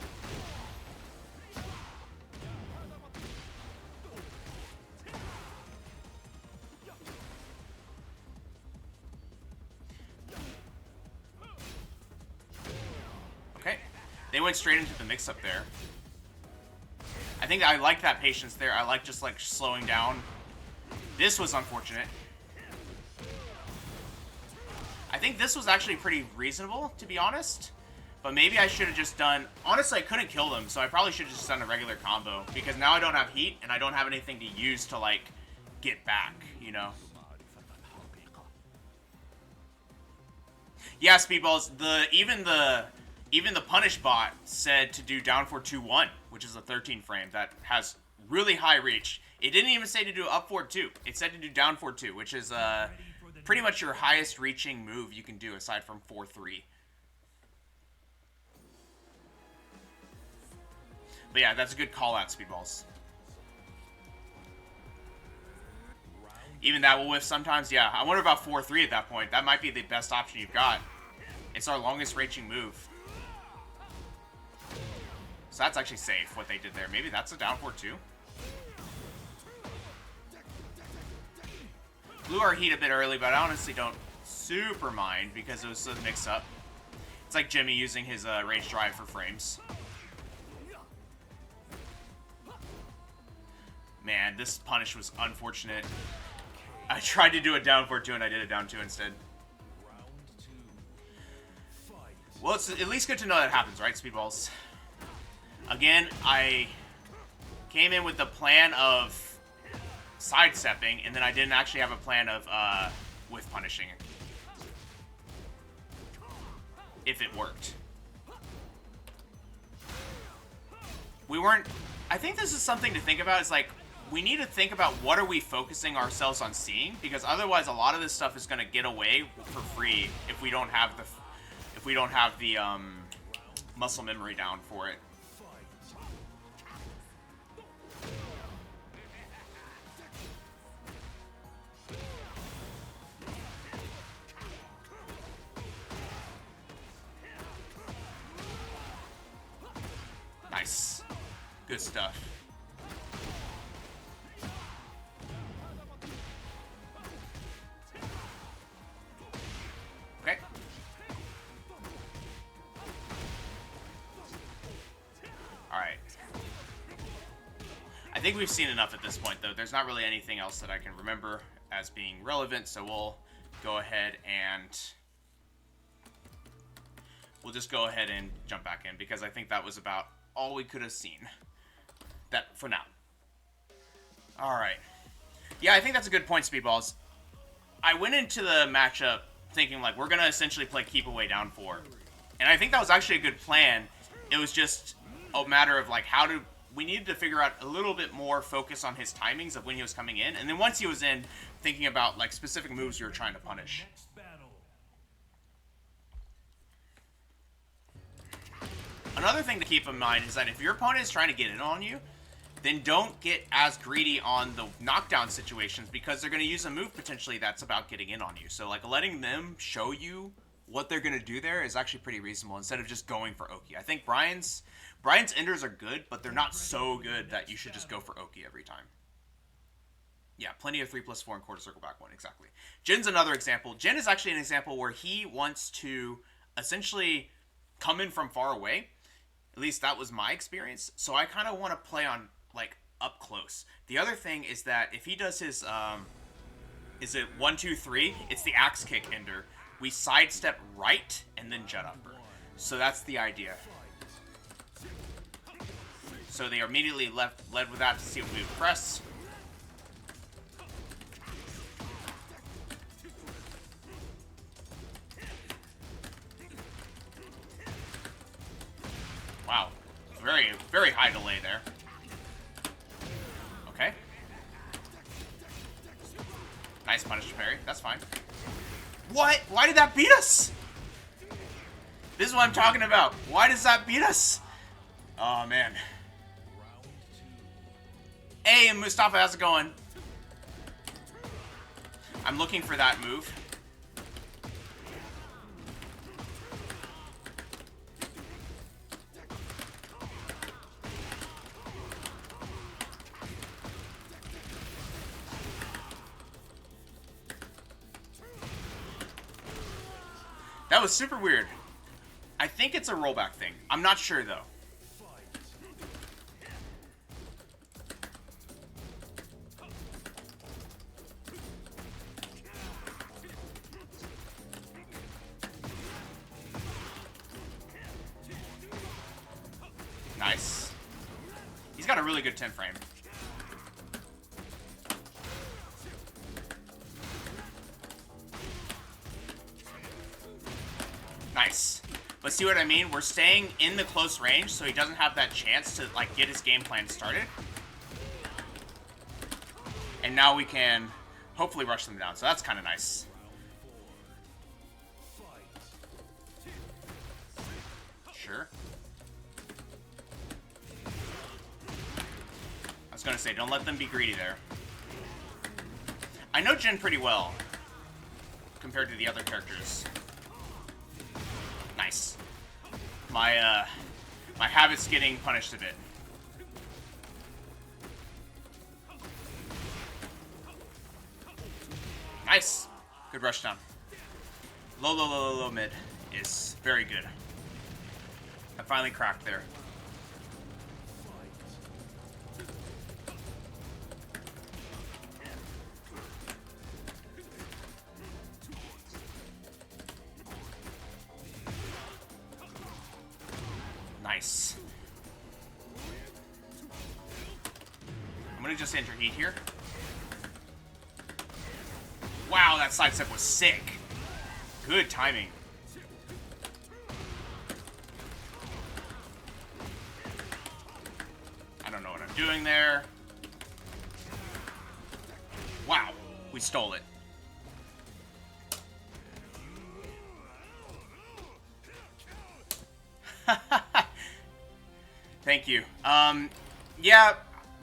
Okay. They went straight into the mix-up there. I think I like that patience there. I like just like slowing down. This was unfortunate. I think this was actually pretty reasonable, to be honest. But maybe I should have just done... Honestly, I couldn't kill them, so I probably should have just done a regular combo. Because now I don't have heat, and I don't have anything to use to, like, get back, you know? Yeah, Speedballs, even the punish bot said to do down for 2-1, which is a 13 frame that has really high reach. It didn't even say to do up 4-2. It said to do down 4-2, which is pretty much your highest reaching move you can do aside from 4-3. But yeah, that's a good call out, Speedballs. Even that will whiff sometimes. Yeah, I wonder about 4-3 at that point. That might be the best option you've got. It's our longest reaching move. So that's actually safe, what they did there. Maybe that's a down 4-2. Blew our heat a bit early, but I honestly don't super mind because it was a mix-up. It's like Jimmy using his rage drive for frames. Man, this punish was unfortunate. I tried to do a down 4-2 and I did a down 2 instead. Well, it's at least good to know that happens, right, Speedballs? Again, I came in with the plan of sidestepping, and then I didn't actually have a plan of with punishing if it worked. We weren't... I think this is something to think about. It's like, we need to think about what are we focusing ourselves on seeing, because otherwise a lot of this stuff is going to get away for free if we don't have the muscle memory down for it. Nice. Good stuff. Okay. Alright. I think we've seen enough at this point, though. There's not really anything else that I can remember as being relevant, so we'll go ahead and... we'll just go ahead and jump back in, because I think that was about all we could have seen. That for now. Alright. Yeah, I think that's a good point, Speedballs. I went into the matchup thinking, like, we're going to essentially play keep away down 4. And I think that was actually a good plan. It was just a matter of, like, how to... we needed to figure out a little bit more focus on his timings of when he was coming in. And then once he was in, thinking about, like, specific moves you were trying to punish. Another thing to keep in mind is that if your opponent is trying to get in on you, then don't get as greedy on the knockdown situations, because they're going to use a move potentially that's about getting in on you. So, like, letting them show you what they're going to do there is actually pretty reasonable instead of just going for Oki. I think Bryan's enders are good, but they're not so good that you should just go for Oki every time. Yeah, plenty of 3+4 and quarter circle back 1, exactly. Jin's another example. Jin is actually an example where he wants to essentially come in from far away. At least that was my experience. So I kind of want to play on, like, up close. The other thing is that if he does his, is it 1, 2, 3? It's the axe kick ender. We sidestep right and then jet upper. So that's the idea. So they are immediately led with that to see if we would press. Wow. Very, very high delay there. Okay. Nice punish to parry. That's fine. What? Why did that beat us? This is what I'm talking about. Why does that beat us? Oh, man. Hey, Mustafa, how's it going? I'm looking for that move. That was super weird. I think it's a rollback thing. I'm not sure, though. Nice. He's got a really good 10 frame. Nice. But see what I mean? We're staying in the close range so he doesn't have that chance to, like, get his game plan started. And now we can hopefully rush them down. So that's kind of nice. Sure. was gonna say, don't let them be greedy there. I know Jin pretty well compared to the other characters. Nice. My habit's getting punished a bit. Nice. Good rush down. Low mid is very good. I finally cracked there. Nice. I'm gonna just enter heat here. Wow, that sidestep was sick. Good timing. I don't know what I'm doing there. Wow, we stole it. Thank you. Yeah,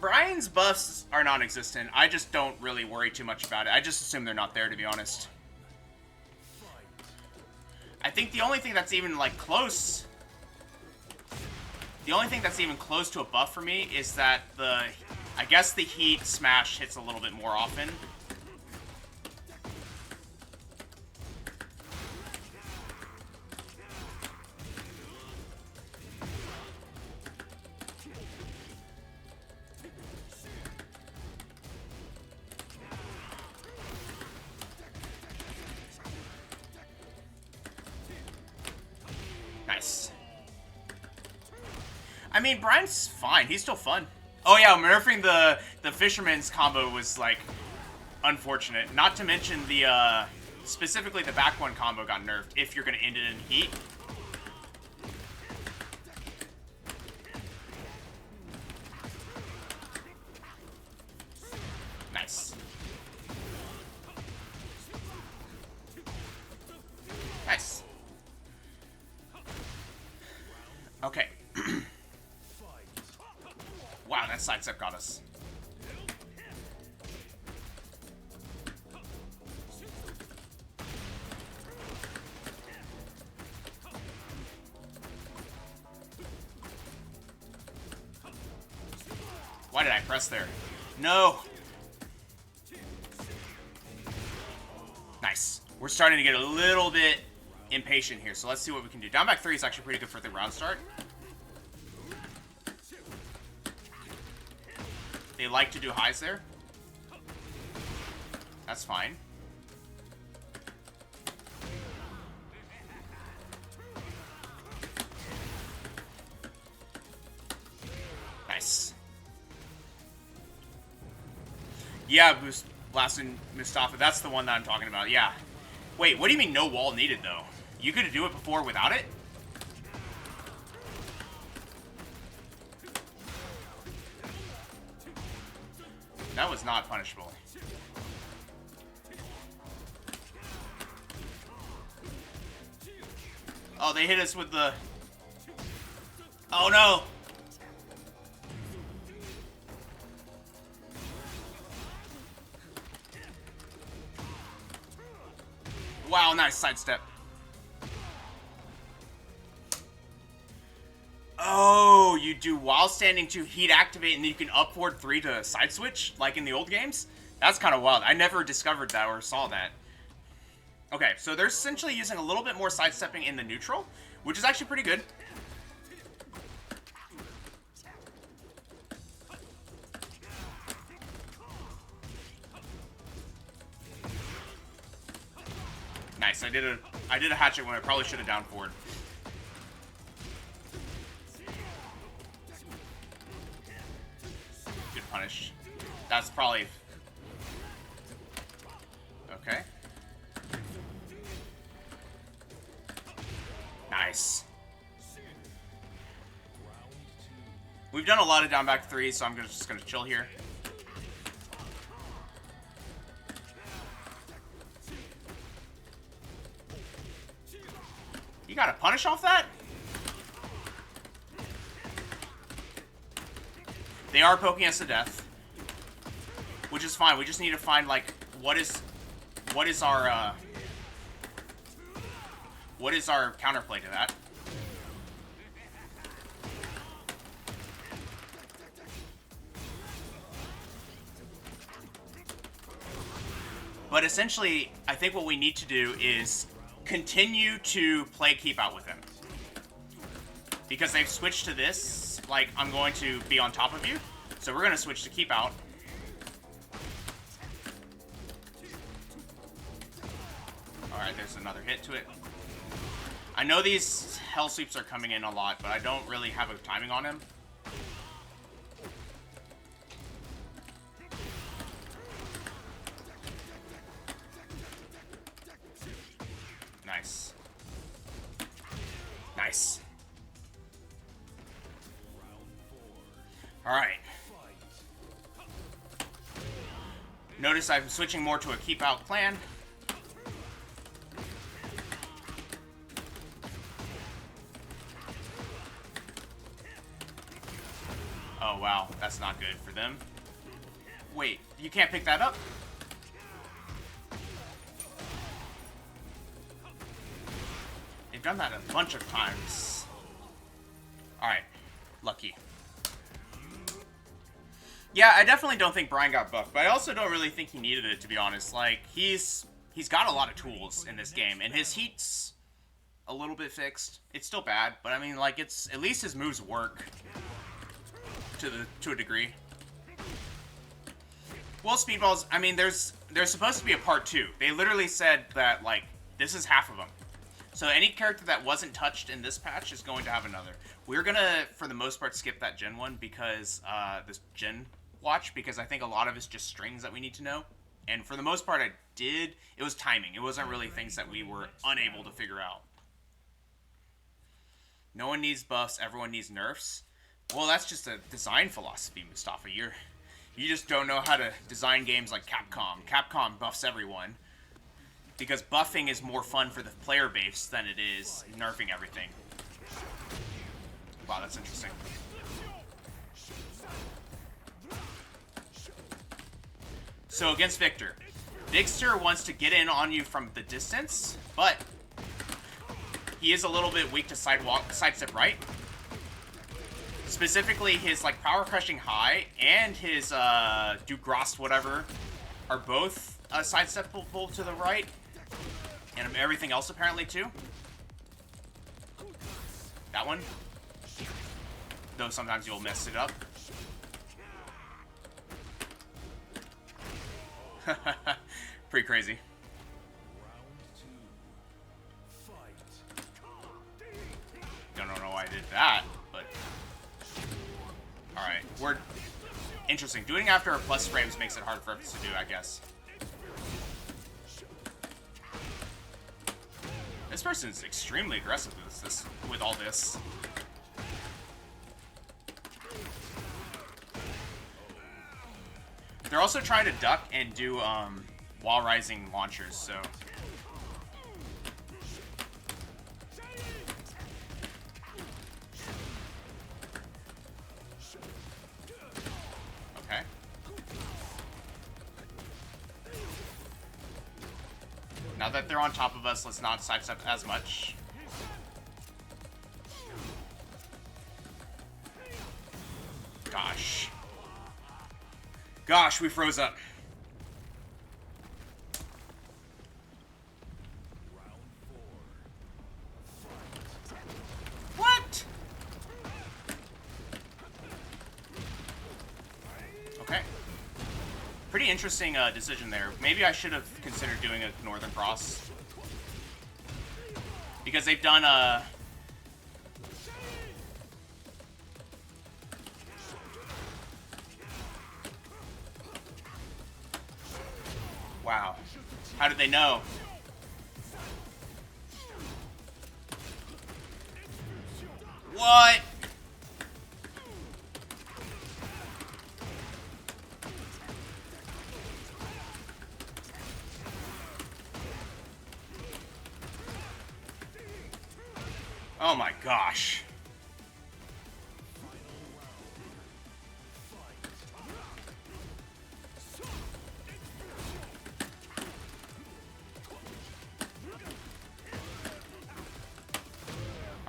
Bryan's buffs are non-existent. I just don't really worry too much about it. I just assume they're not there, to be honest. I think the only thing that's even, like, close... The only thing that's even close to a buff for me is that the... I guess the heat smash hits a little bit more often. Nice. I mean, Bryan's fine. He's still fun. Oh yeah, nerfing the Fisherman's combo was, like, unfortunate. Not to mention the, specifically the back one combo got nerfed if you're gonna end it in heat. Nice. Nice. Okay. Wow, that sidestep got us. Why did I press there? No! Nice. We're starting to get a little bit impatient here, so let's see what we can do. Down back 3 is actually pretty good for the round start. They like to do highs there. That's fine. Nice. Yeah, blasting Mustafa. That's the one that I'm talking about. Yeah. Wait, what do you mean no wall needed, though? You could do it before without it? That was not punishable. Oh, they hit us with the... Oh, no! Wow, nice sidestep. Oh, you do while standing 2 heat activate and then you can up forward 3 to side switch, like in the old games? That's kind of wild. I never discovered that or saw that. Okay, so they're essentially using a little bit more sidestepping in the neutral, which is actually pretty good. Nice, I did a hatchet when I probably should have down forward. Good punish. That's probably... Okay. Nice. We've done a lot of down back 3, so I'm just gonna chill here. You got a punish off that? They are poking us to death. which is fine. We just need to find like what is our counterplay to that. But essentially, I think what we need to do is continue to play keep out with him. Because they've switched to this, like, I'm going to be on top of you. So we're going to switch to keep out. Alright, there's another hit to it. I know these hell sweeps are coming in a lot, but I don't really have a timing on him. Nice. Nice. Alright. Notice I'm switching more to a keep out plan. Oh wow, that's not good for them. Wait, you can't pick that up? They've done that a bunch of times. Alright, lucky. Yeah, I definitely don't think Bryan got buffed, but I also don't really think he needed it, to be honest. Like, he's got a lot of tools in this game, and his heat's a little bit fixed. It's still bad, but I mean, like, it's at least his moves work to a degree. Well, speedballs, I mean, there's supposed to be a part 2. They literally said that, like, this is half of them. So any character that wasn't touched in this patch is going to have another. We're gonna, for the most part, skip that gen one because, this gen watch, because I think a lot of it's just strings that we need to know. And for the most part, it was timing. It wasn't really things that we were unable to figure out. No one needs buffs, everyone needs nerfs. Well, that's just a design philosophy, Mustafa. You just don't know how to design games like Capcom. Capcom buffs everyone. Because buffing is more fun for the player base than it is nerfing everything. Wow, that's interesting. So against Victor. Victor wants to get in on you from the distance, but he is a little bit weak to sidestep right. Specifically, his like power crushing high and his do Grost whatever are both sidesteppable to the right. And everything else apparently too. That one. Though sometimes you'll mess it up. Pretty crazy. Don't know why I did that, but alright, we're interesting. Doing after plus frames makes it hard for us to do, I guess. This person is extremely aggressive with all this. They're also trying to duck and do wall rising launchers, so okay. Now that they're on top of us, let's not sidestep as much. Gosh. Gosh, we froze up. What? Okay. Pretty interesting decision there. Maybe I should have considered doing a Northern Cross. Because they've done wow. How did they know? What? Oh my gosh.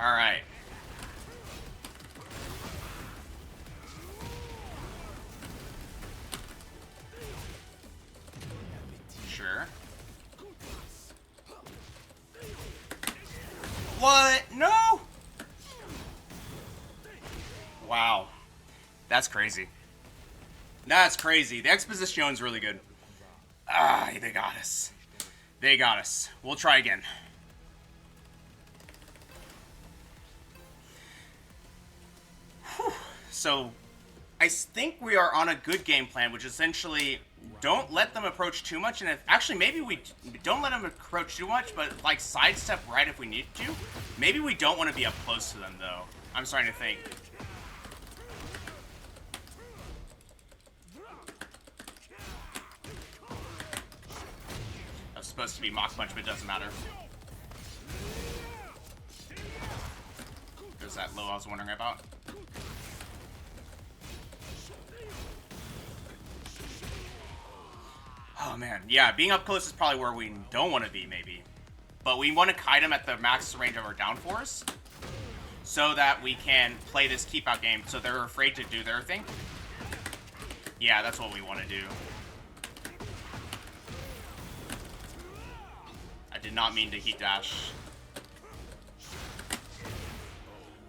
Alright. Sure. What? No! Wow. That's crazy. That's crazy. The exposition's really good. Ah, they got us. They got us. We'll try again. Whew. So, I think we are on a good game plan, which essentially don't let them approach too much, and if actually maybe we don't let them approach too much, but like sidestep right if we need to. Maybe we don't want to be up close to them though. I'm starting to think. That was supposed to be Mach Punch, but it doesn't matter. There's that low I was wondering about. Oh man, yeah, being up close is probably where we don't want to be, maybe. But we want to kite them at the max range of our down fours, so that we can play this keep out game, so they're afraid to do their thing. Yeah, that's what we want to do. I did not mean to heat dash.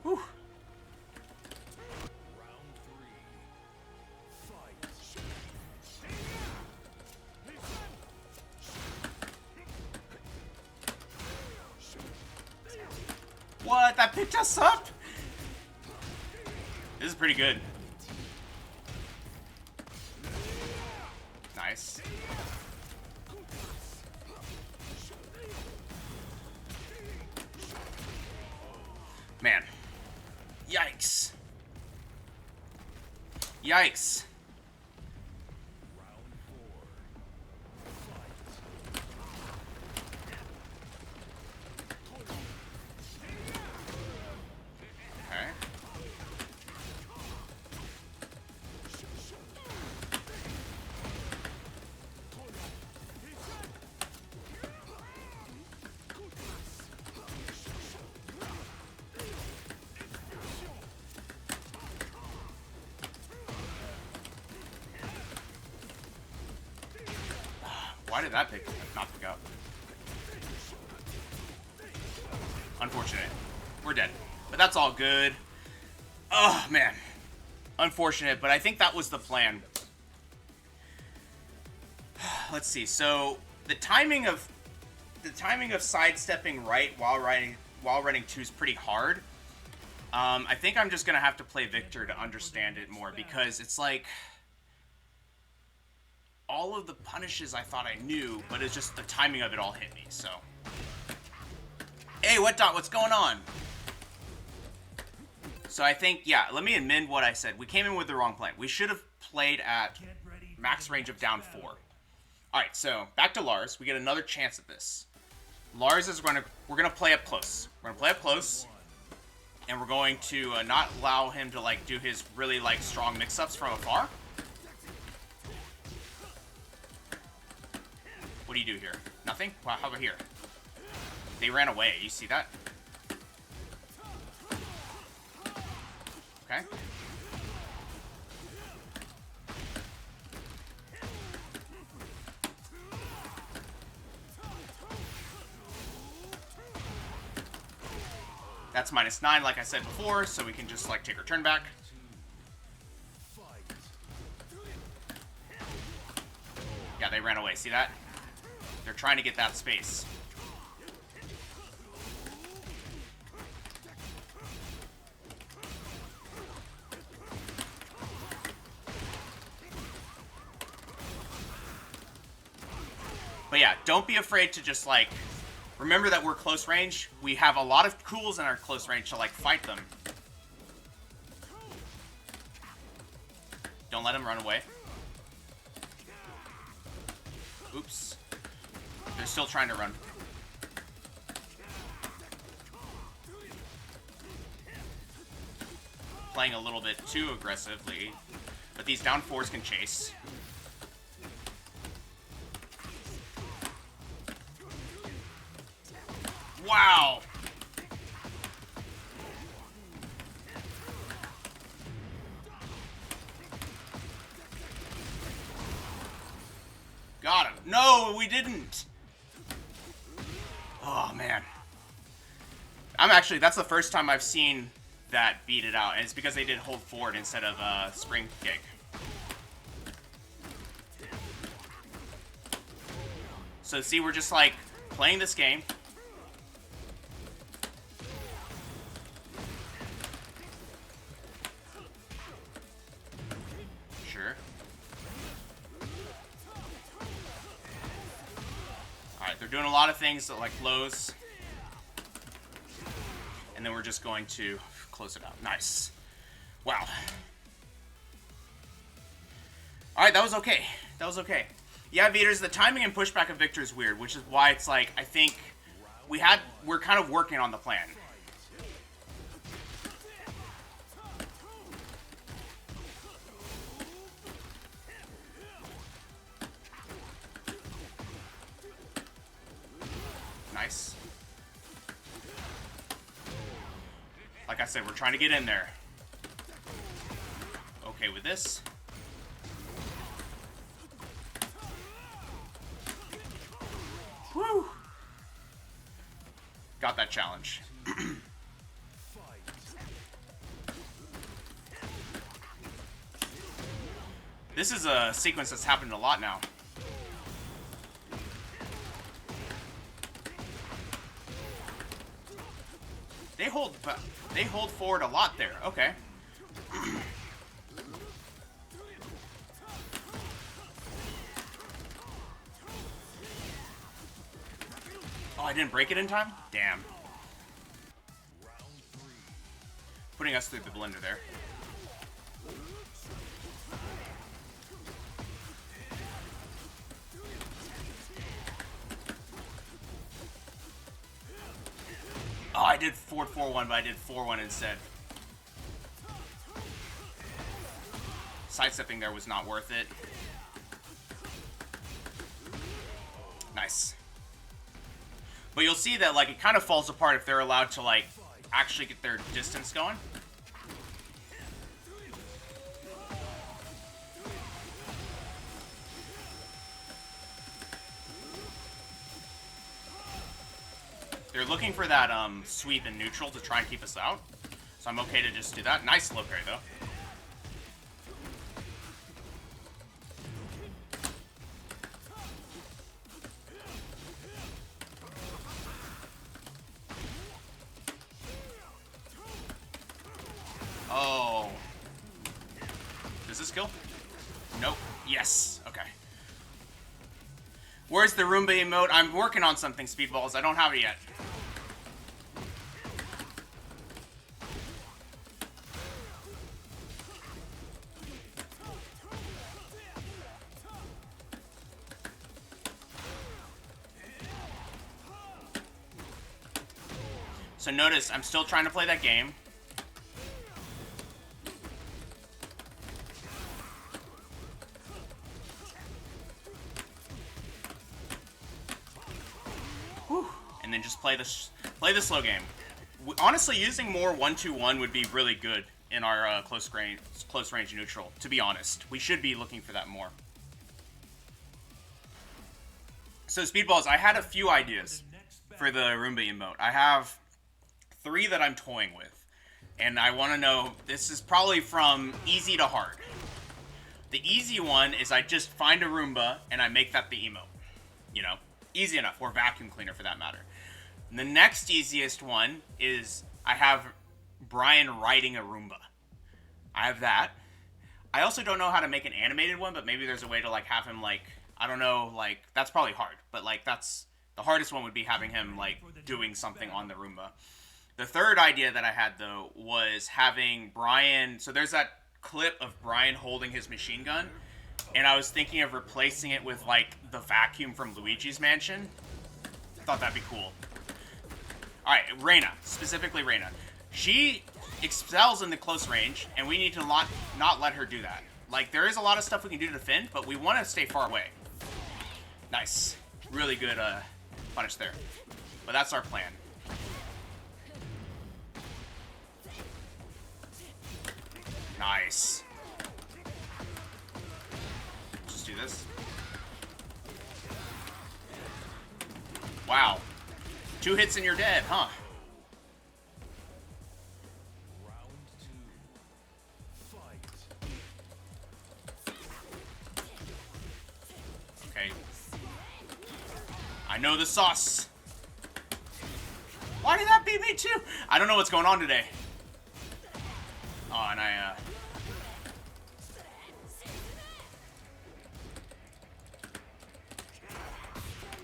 Whew. What? That picked us up? This is pretty good. Nice. Man. Yikes. Yikes. Why did that not pick up? Unfortunate. We're dead. But that's all good. Oh, man. Unfortunate, but I think that was the plan. Let's see. So, the timing of sidestepping right while running 2 is pretty hard. I think I'm just going to have to play Victor to understand it more, because it's like all of the punishes I thought I knew, but it's just the timing of it all hit me, so. Hey, what's going on? So I think, yeah, let me amend what I said. We came in with the wrong plan. We should have played at max range of down 4. Alright, so back to Lars. We get another chance at this. Lars is we're gonna play up close. We're gonna play up close, and we're going to not allow him to like do his really like strong mix-ups from afar. What do you do here? Nothing? Wow, how about here? They ran away. You see that? Okay. That's -9, like I said before, so we can just like take our turn back. Yeah, they ran away. See that? They're trying to get that space. But yeah, don't be afraid to just like, remember that we're close range. We have a lot of cools in our close range to like fight them. Don't let them run away. Oops. They're still trying to run. Playing a little bit too aggressively. But these down 4s can chase. Wow! Got him. No, we didn't. Oh, man. That's the first time I've seen that beat it out. And it's because they did hold forward instead of spring kick. So see, we're just like playing this game. Sure. Alright, they're doing a lot of things that, like lows. And then we're just going to close it out. Nice. Wow. Alright, that was okay. That was okay. Yeah, Veters, the timing and pushback of Victor is weird, which is why it's like, I think we're kind of working on the plan. Nice. Like I said, we're trying to get in there. Okay with this. Whew. Got that challenge. This is a sequence that's happened a lot now. They hold forward a lot there. Okay. Oh, I didn't break it in time? Damn. Putting us through the blender there. Oh, I did 4-4-1, but I did 4-1 instead. Sidestepping there was not worth it. Nice. But you'll see that, like, it kind of falls apart if they're allowed to, like, actually get their distance going. They're looking for that sweep in neutral to try and keep us out. So I'm okay to just do that. Nice low parry, though. Oh. Does this kill? Nope. Yes. Okay. Where's the Roomba emote? I'm working on something, Speedballs. I don't have it yet. So notice, I'm still trying to play that game. Whew. And then just play the slow game. Honestly, using more 1-2-1 would be really good in our close range neutral. To be honest, we should be looking for that more. So Speedballs, I had a few ideas for the Roomba emote. I have 3 that I'm toying with. And I want to know, this is probably from easy to hard. The easy one is I just find a Roomba and I make that the emote. You know, easy enough, or vacuum cleaner for that matter. And the next easiest one is I have Bryan riding a Roomba. I have that. I also don't know how to make an animated one, but maybe there's a way to like have him like, I don't know, like, that's probably hard. But like, that's, the hardest one would be having him like doing something on the Roomba. The third idea that I had, though, was having Bryan... So there's that clip of Bryan holding his machine gun, and I was thinking of replacing it with, like, the vacuum from Luigi's Mansion. I thought that'd be cool. Alright, Reina. Specifically Reina. She excels in the close range, and we need to not let her do that. Like, there is a lot of stuff we can do to defend, but we want to stay far away. Nice. Really good punish there. But that's our plan. Nice. Just do this. Wow. 2 hits and you're dead, huh? Round 2. Fight. Okay. I know the sauce. Why did that beat me too? I don't know what's going on today. Oh, and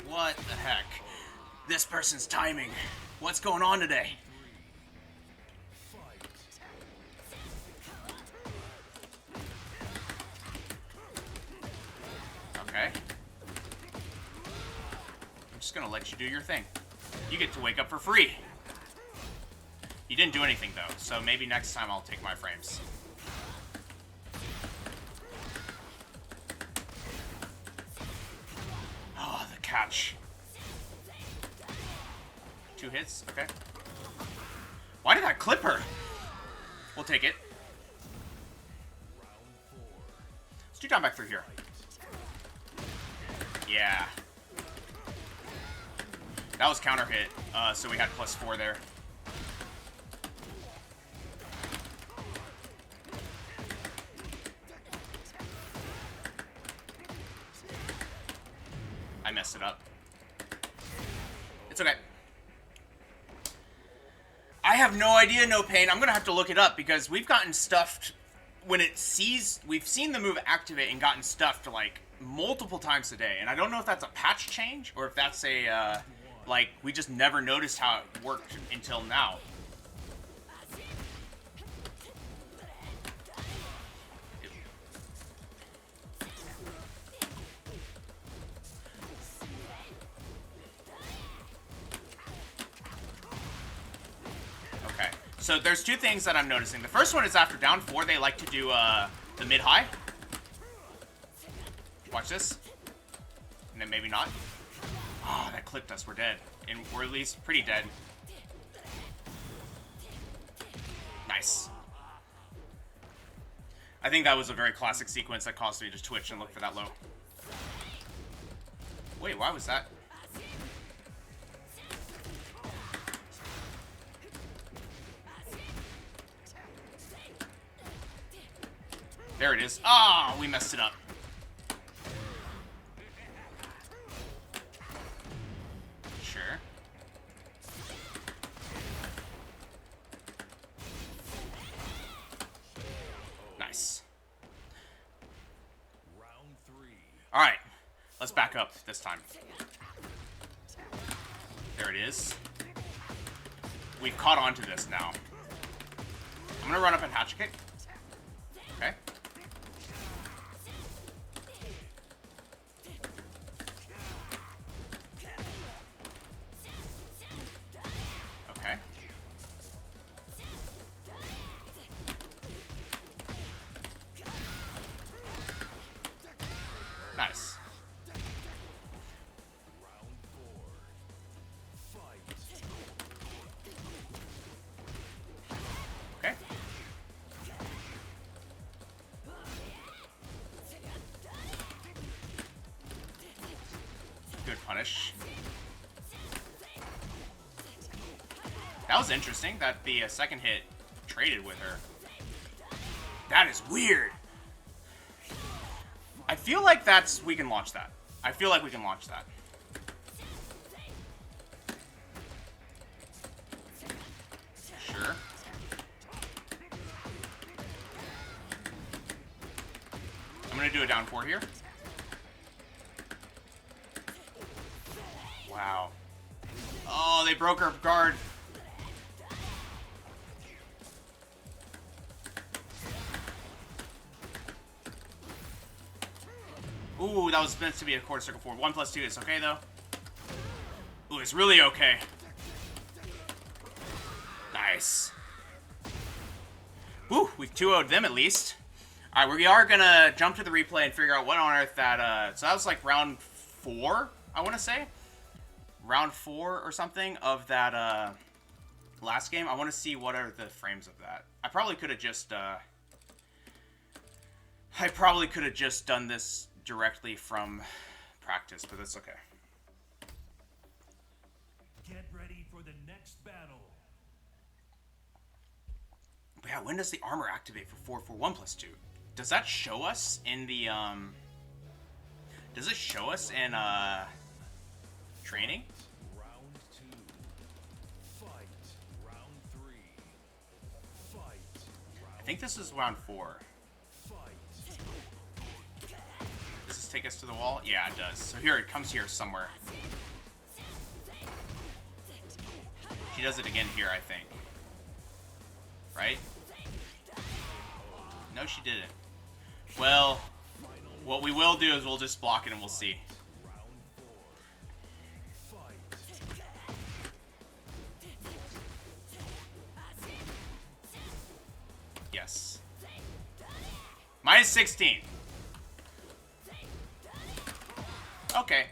what the heck? This person's timing. What's going on today? Okay. I'm just gonna let you do your thing. You get to wake up for free. You didn't do anything though, so maybe next time I'll take my frames. Oh, the catch. 2 hits, okay. Why did that clip her? We'll take it. Let's do down back through here. Yeah. That was counter hit, so we had +4 there. I messed it up. It's okay. I have no idea, No Pain. I'm gonna have to look it up because we've gotten stuffed when it sees. We've seen the move activate and gotten stuffed like multiple times today, and I don't know if that's a patch change or if that's a like we just never noticed how it worked until now. Okay, so there's 2 things that I'm noticing. The first one is after down 4, they like to do the mid-high. Watch this. And then maybe not. Oh, that clipped us. We're dead. And we're at least pretty dead. Nice. I think that was a very classic sequence that caused me to twitch and look for that low. Wait, why was that? There it is. Ah, we messed it up. Sure. Nice. Round 3. All right, let's back up this time. There it is. We've caught on to this now. I'm gonna run up and hatch kick. Okay. Okay. Nice. Round 4. Fight. Okay. Good punish. That was interesting that the second hit traded with her. That is weird. I feel like we can launch that. I feel like we can launch that. Sure. I'm gonna do a down 4 here. Wow. Oh, they broke her guard. Ooh, that was meant to be a quarter circle 4. 1 + 2 is okay, though. Ooh, it's really okay. Nice. Ooh, we've 2-0'd them at least. Alright, we are gonna jump to the replay and figure out what on earth that, so that was like round 4, I want to say. Round 4 or something of that, last game. I want to see what are the frames of that. I probably could have just, done this directly from practice, but that's okay. for the next battle. But yeah, when does the armor activate for 441+2? Does that show us in the does it show us in training? Round 2. Fight. Round 3. Fight. I think this is round 4. Fight. Does this take us to the wall? Yeah, it does. So here, it comes here somewhere. She does it again here, I think. Right? No, she didn't. Well, what we will do is we'll just block it and we'll see. Round 4. Fight. Yes. Minus 16. Okay.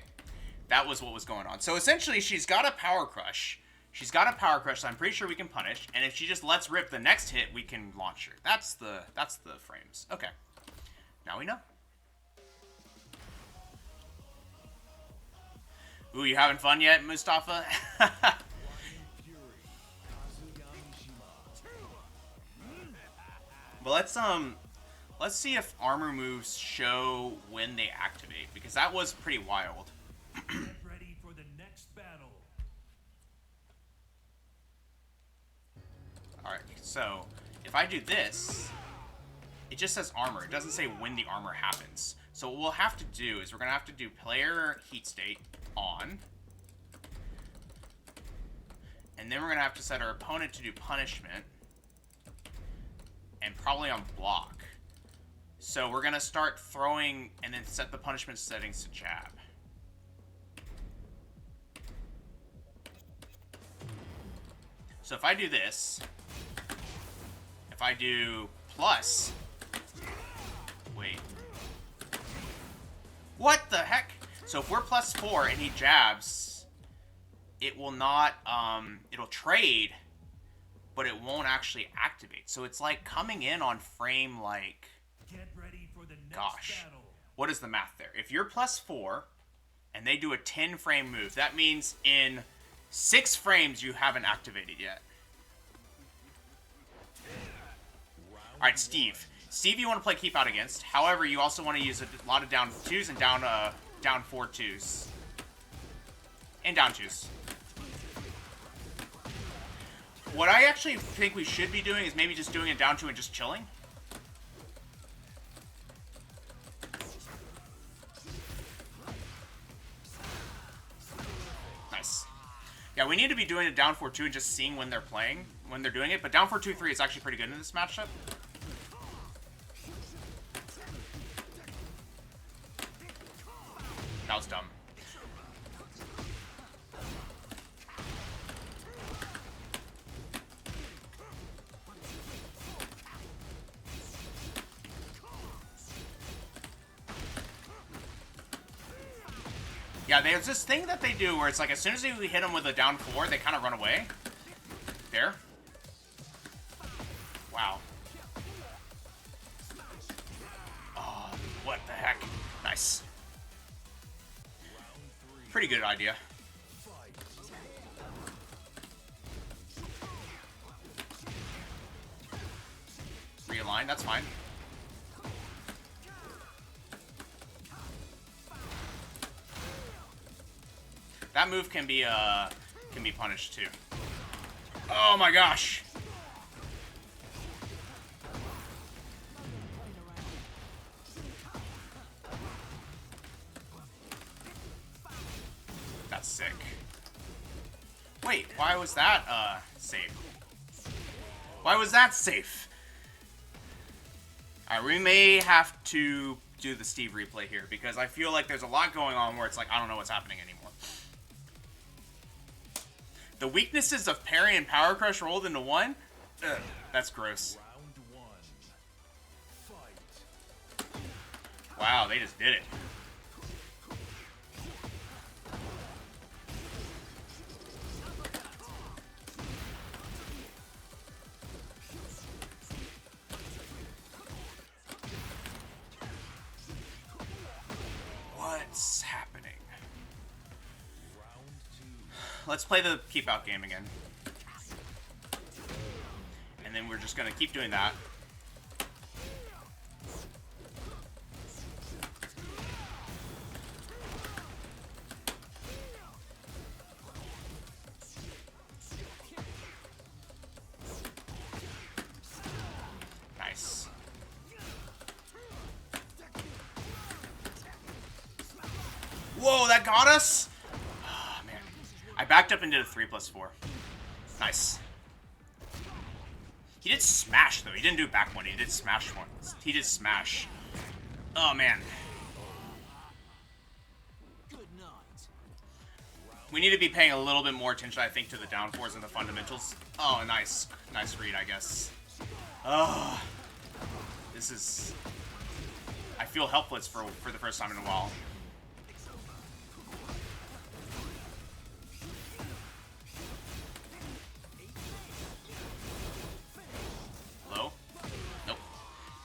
That was what was going on. So essentially, she's got a power crush. She's got a power crush, so I'm pretty sure we can punish. And if she just lets rip the next hit, we can launch her. That's the frames. Okay. Now we know. Ooh, you having fun yet, Mustafa? But let's see if armor moves show when they activate, because that was pretty wild. Get ready for the next battle. Alright, so if I do this, it just says armor. It doesn't say when the armor happens. So what we'll have to do is we're going to have to do player heat state on. And then we're going to have to set our opponent to do punishment. And probably on block. So we're going to start throwing and then set the punishment settings to jab. So if I do this, if I do plus, wait, what the heck? So if we're +4 and he jabs, it will not, it'll trade, but it won't actually activate. So it's like coming in on frame like, Get ready for the next gosh, battle. what is the math there? If you're +4 and they do a 10 frame move, that means in 6 frames you haven't activated yet. Alright, Steve. Steve you want to play keep out against. However, you also want to use a lot of down 2s and down 4 2s. And down 2s. What I actually think we should be doing is maybe just doing a down 2 and just chilling. Nice. Yeah, we need to be doing a down 4-2 and just seeing when they're playing, when they're doing it. But down 4-2-3 is actually pretty good in this matchup. That was dumb. Yeah, there's this thing that they do where it's like as soon as we hit them with a down 4, they kind of run away. There. Wow. Oh, what the heck. Nice. Pretty good idea. Realign, that's fine. That move can be punished too. Oh my gosh. That's sick. Wait, why was that safe? Why was that safe? Alright, we may have to do the Steve replay here because I feel like there's a lot going on where it's like I don't know what's happening anymore. The weaknesses of parry and power crush rolled into one? Ugh, that's gross. Round 1. Fight. Wow, they just did it. What's happening? Round 2. let's play the keep out game again. And then we're just gonna keep doing that. Nice. Whoa, that got us? Oh, man. I backed up and did a 3+4. Nice. He did smash, though. He didn't do back one. He did smash one. He did smash. Oh, man. We need to be paying a little bit more attention, I think, to the down fours and the fundamentals. Oh, nice. Nice read, I guess. Oh. This is... I feel helpless for the first time in a while. Low? Nope.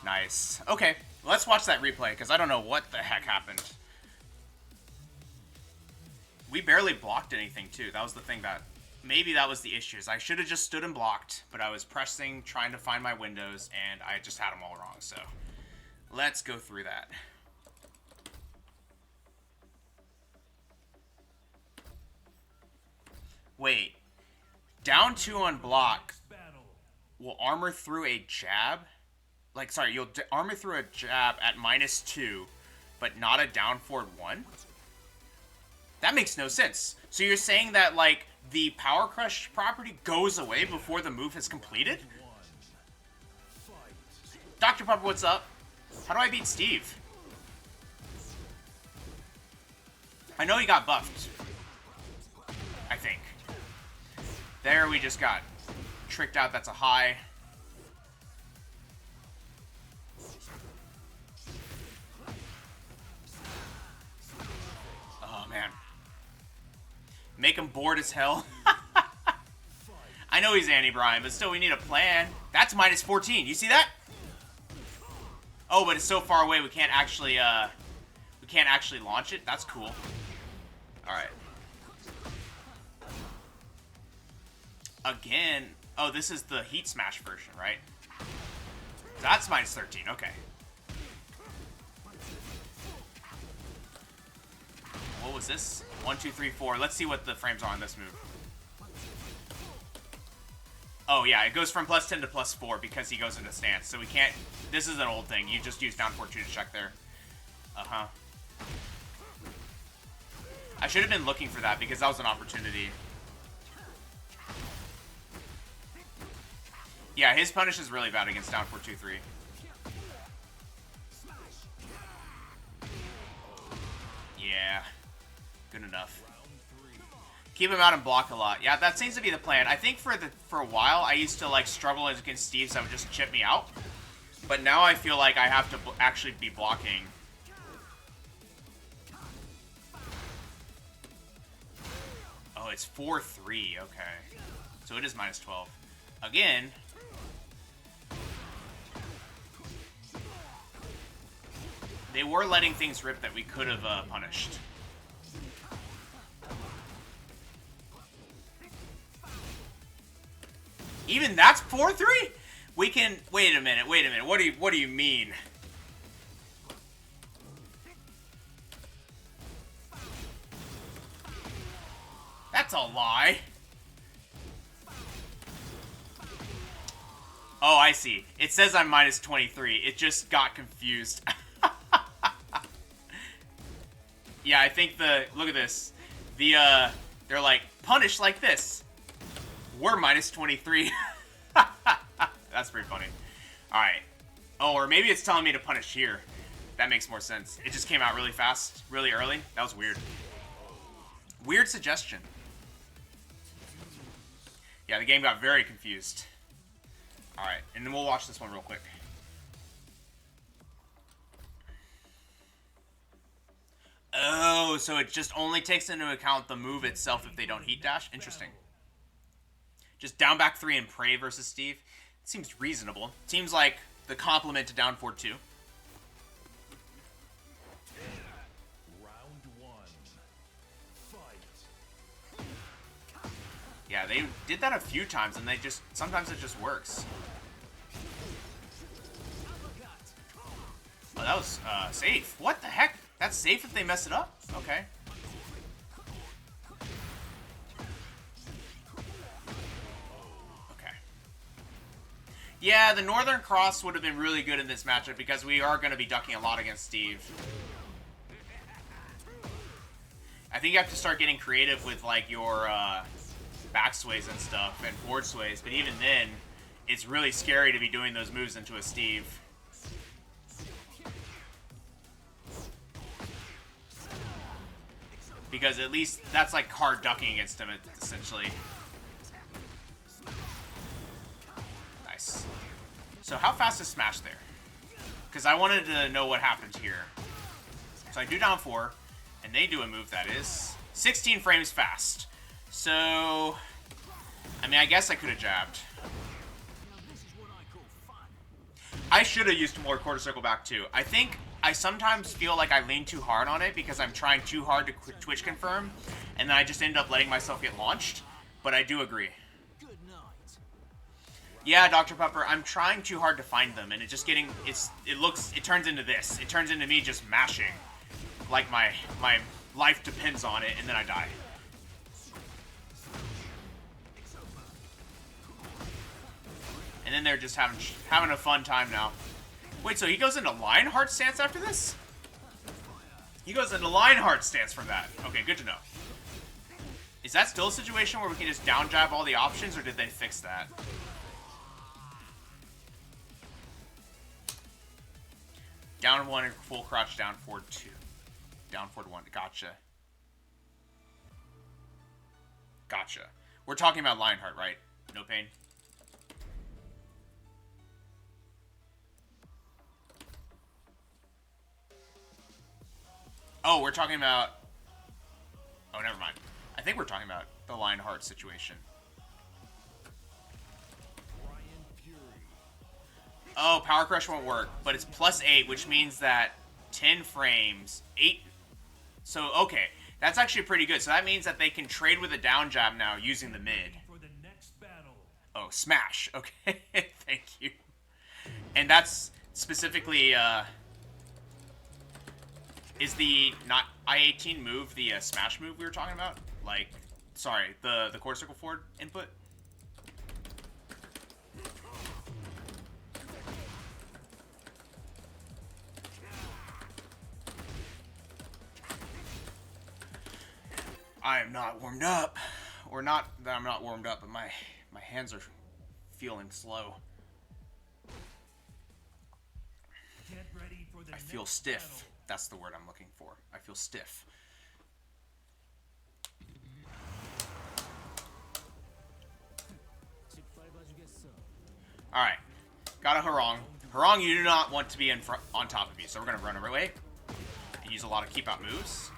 Nice. Okay, let's watch that replay, because I don't know what the heck happened. We barely blocked anything, too. That was the thing that... Maybe that was the issues. I should have just stood and blocked, but I was pressing, trying to find my windows, and I just had them all wrong, so... Let's go through that. Wait. Down 2 on block will armor through a jab? Like, sorry, you'll armor through a jab at -2, but not a down forward 1? That makes no sense. So you're saying that, like, the Power Crush property goes away before the move is completed? Dr. Pupper, what's up? How do I beat Steve? I know he got buffed. I think. There we just got tricked out. That's a high. Oh, man. Make him bored as hell. I know he's anti-Bryan, but still we need a plan. That's -14. You see that? Oh, but it's so far away we can't actually launch it. That's cool. All right. Again. Oh, this is the Heat Smash version, right? That's -13. Okay. What was this? 1, 2, 3, 4. Let's see what the frames are on this move. Oh, yeah, it goes from +10 to +4 because he goes into stance. So we can't... This is an old thing. You just use down 4-2 to check there. Uh-huh. I should have been looking for that because that was an opportunity. Yeah, his punish is really bad against down 4-2-3. Yeah. Good enough. Keep him out and block a lot. Yeah, that seems to be the plan. I think for a while, I used to like struggle against Steve, so I would just chip me out. But now I feel like I have to actually be blocking. Oh, it's 4-3. Okay. So it is -12. Again. They were letting things rip that we could have punished. Even that's 4-3? We can... Wait a minute. What do you mean? That's a lie. Oh, I see. It says I'm -23. It just got confused. Yeah, I think look at this. They're like, punish like this. We're -23. That's pretty funny. Alright. Oh, or maybe it's telling me to punish here. That makes more sense. It just came out really fast, really early. That was weird. Weird suggestion. Yeah, the game got very confused. Alright, and then we'll watch this one real quick. Oh, so it just only takes into account the move itself if they don't heat dash? Interesting. Just down back 3 and pray versus Steve. It seems reasonable. Seems like the complement to down 4-2. Round 1. Fight. they did that a few times, and sometimes it just works. Oh, that was safe. What the heck? That's safe if they mess it up? Okay. Okay. Yeah, the Northern Cross would have been really good in this matchup because we are going to be ducking a lot against Steve. I think you have to start getting creative with, like, your back sways and stuff and forward sways, but even then, it's really scary to be doing those moves into a Steve. Because at least that's like hard ducking against him, essentially. Nice. So how fast is Smash there? Because I wanted to know what happens here. So I do down 4, and they do a move that is 16 frames fast. So, I mean, I guess I could have jabbed. I should have used more quarter circle back too. I think I sometimes feel like I lean too hard on it because I'm trying too hard to Twitch confirm, and then I just end up letting myself get launched. But I do agree. Yeah, Dr. Pepper, I'm trying too hard to find them, and it turns into this. It turns into me just mashing, like my life depends on it, and then I die. And then they're just having a fun time now. Wait, so he goes into Lionheart stance after this? He goes into Lionheart stance from that. Okay, good to know. Is that still a situation where we can just down jab all the options, or did they fix that? Down 1 and full crouch, down forward 2. Down forward 1. Gotcha. Gotcha. We're talking about Lionheart, right? No pain. Oh, we're talking about... Oh, never mind. I think we're talking about the Lionheart situation. Oh, Power Crush won't work, but it's +8, which means that 10 frames, 8... So, okay, that's actually pretty good. So that means that they can trade with a down jab now using the mid. Oh, smash. Okay, thank you. And that's specifically... Is the not I-18 move the smash move we were talking about? Like, sorry, the quarter circle forward input? I am not warmed up. Or not that I'm not warmed up, but my hands are feeling slow. Get ready for the I feel next stiff. battle. That's the word I'm looking for. I feel stiff. Alright. Got a Harong. Harong, you do not want to be on top of you, so we're going to run away. And use a lot of keep out moves.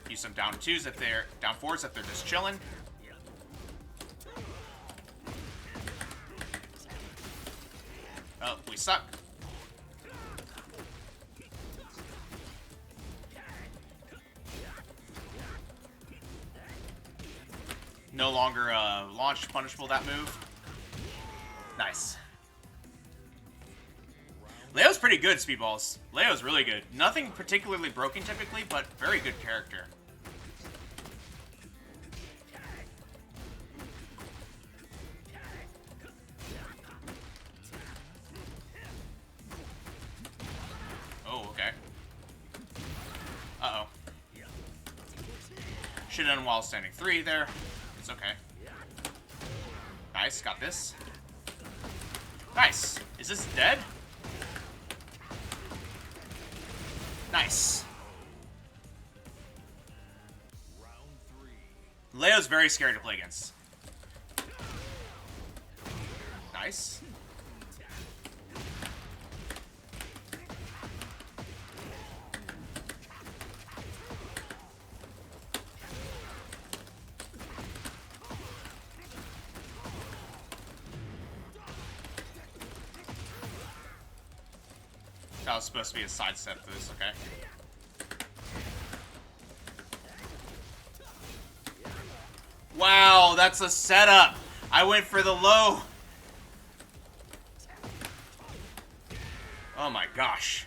Use some down 2s if they're... Down 4s if they're just chilling. Oh, we suck. No longer launch punishable, that move. Nice. Leo's pretty good, Speedballs. Leo's really good. Nothing particularly broken typically, but very good character. Oh, okay. Uh-oh. Should've done while standing 3 there. It's okay. Nice, got this. Nice. Is this dead? Nice. Leo's very scary to play against. Nice. That was supposed to be a sidestep for this, okay. Wow, that's a setup. I went for the low. Oh my gosh.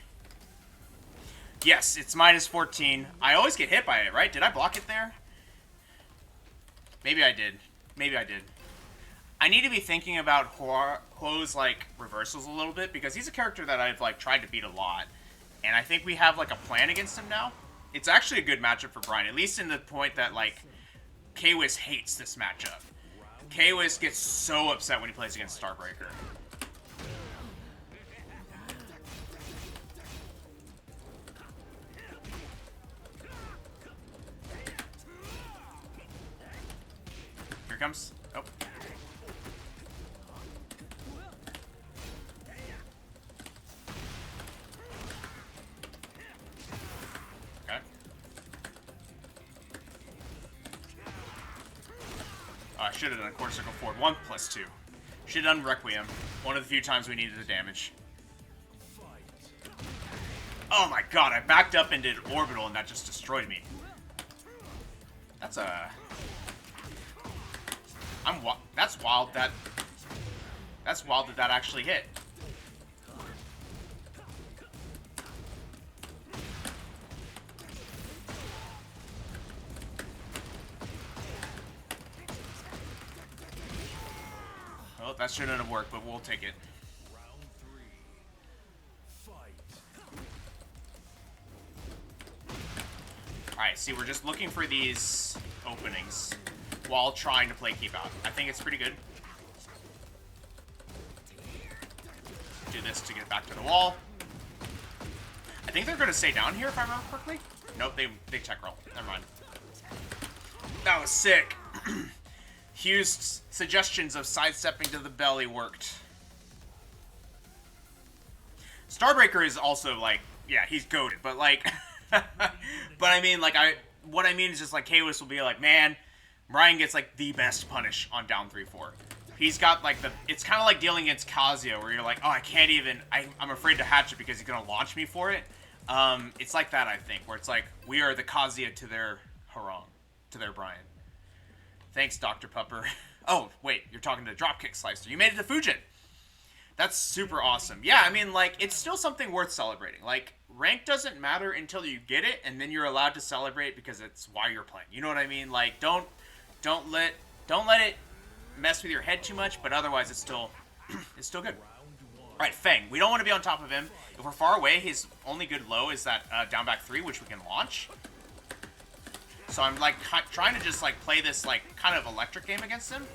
Yes, it's minus 14. I always get hit by it, right? Did I block it there? Maybe I did. Maybe I did. I need to be thinking about Ho's, like, reversals a little bit, because he's a character that I've, like, tried to beat a lot. And I think we have, like, a plan against him now. It's actually a good matchup for Bryan, at least in the point that, like, K-Wiz hates this matchup. K-Wiz gets so upset when he plays against Starbreaker. Here comes. Oh. Okay. Oh, I should have done quarter circle forward. 1+2. Should have done Requiem. One of the few times we needed the damage. Oh my god, I backed up and did orbital and that just destroyed me. That's a... That's wild that... That's wild that that actually hit. Well, that shouldn't have worked, but we'll take it. Round 3. Fight. Alright, see, we're just looking for these openings while trying to play keep out. I think it's pretty good. Do this to get back to the wall. I think they're going to stay down here, if I remember correctly. Nope, they check roll. Never mind. That was sick. Hugh's suggestions of sidestepping to the belly worked. Starbreaker is also, like, yeah, he's goated, but, like... but I mean, like, what I mean is just, like, K-Wiz will be like, man, Bryan gets, like, the best punish on down 3-4. He's got, like, it's kind of like dealing against Kazuya, where you're like, oh, I can't even, I'm afraid to hatch it because he's going to launch me for it. It's like that, I think, where it's like, we are the Kazuya to their Harang, to their Bryan. Thanks, Dr. Pupper. Oh, wait, you're talking to Dropkick Slicer. You made it to Fujin. That's super awesome. Yeah, I mean, like, it's still something worth celebrating. Like, rank doesn't matter until you get it, and then you're allowed to celebrate because it's why you're playing. You know what I mean? Like, don't let it mess with your head too much, but otherwise it's still good. Alright, Feng. We don't want to be on top of him. If we're far away, his only good low is that down back 3, which we can launch. So I'm, like, trying to just, like, play this, like, kind of electric game against him.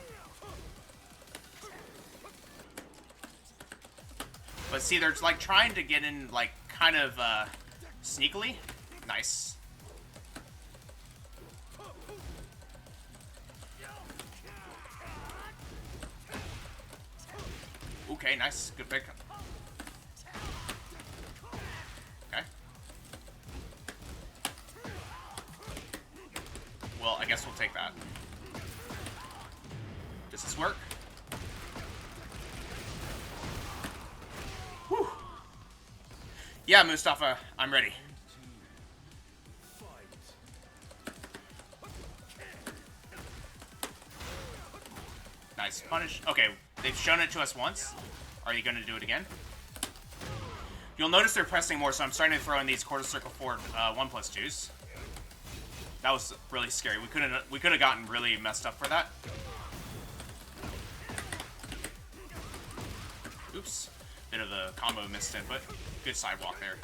But see, they're, like, trying to get in, like, kind of, sneakily. Nice. Okay, nice. Good pick. Okay. Well, I guess we'll take that. Does this work? Whew. Yeah, Mustafa, I'm ready. Nice punish. Okay, they've shown it to us once. Are you going to do it again? You'll notice they're pressing more, so I'm starting to throw in these quarter circle forward 1+2s. That was really scary. We could have gotten really messed up for that. Oops. Bit of a combo missed in, but good sidewalk there.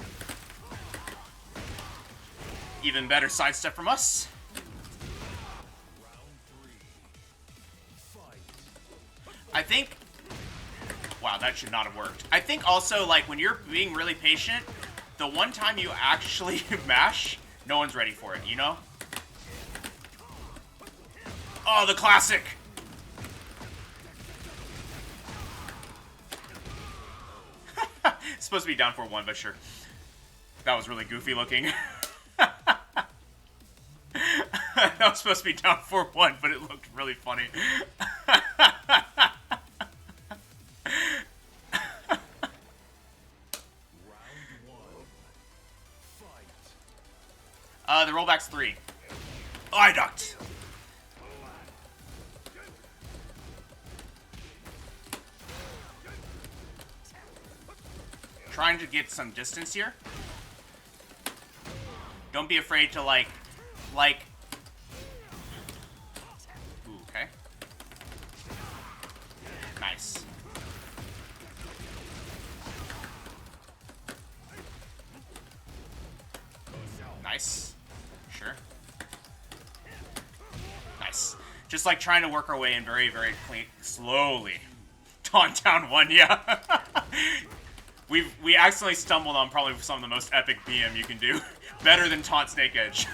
Even better sidestep from us. I think... Wow, that should not have worked. I think also, like, when you're being really patient, the one time you actually mash, no one's ready for it, you know? Oh, the classic! It's supposed to be down 4-1, but sure. That was really goofy looking. That was supposed to be down 4-1, but it looked really funny. The rollback's 3. Oh, I ducked. trying to get some distance here. Don't be afraid to like... Ooh, okay. Nice. Nice. Sure. Nice. Just like trying to work our way in very, very clean, slowly. Taunt down one, yeah. We accidentally stumbled on probably some of the most epic BM you can do. Better than Taunt Snake Edge.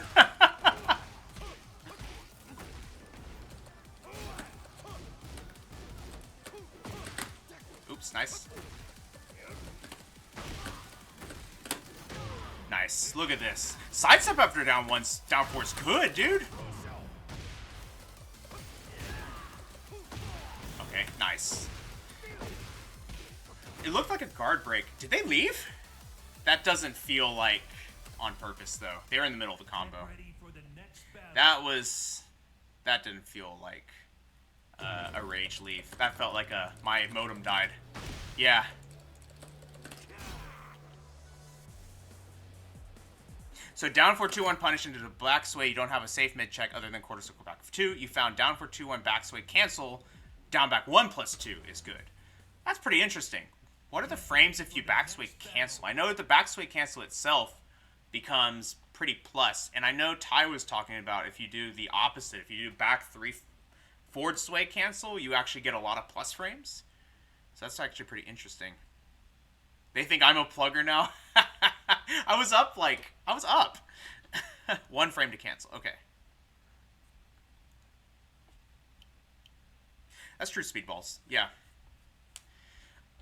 Oops, nice. Nice. Look at this. Sidestep after down four's good, dude. Okay, nice. It looked like a guard break. Did they leave? That doesn't feel like on purpose, though. They were in the middle of the combo. That didn't feel like a rage leave. That felt like my modem died. Yeah. So down for 2-1 punish into the black sway. You don't have a safe mid check other than quarter circle back of 2. You found down for 2-1 back sway cancel. Down back 1 plus 2 is good. That's pretty interesting. What are the frames if you back sway cancel? I know that the back sway cancel itself becomes pretty plus. And I know Ty was talking about if you do the opposite. If you do back 3 forward sway cancel, you actually get a lot of plus frames. So that's actually pretty interesting. They think I'm a plugger now? I was up. 1 frame to cancel. Okay. That's true speedballs. Yeah.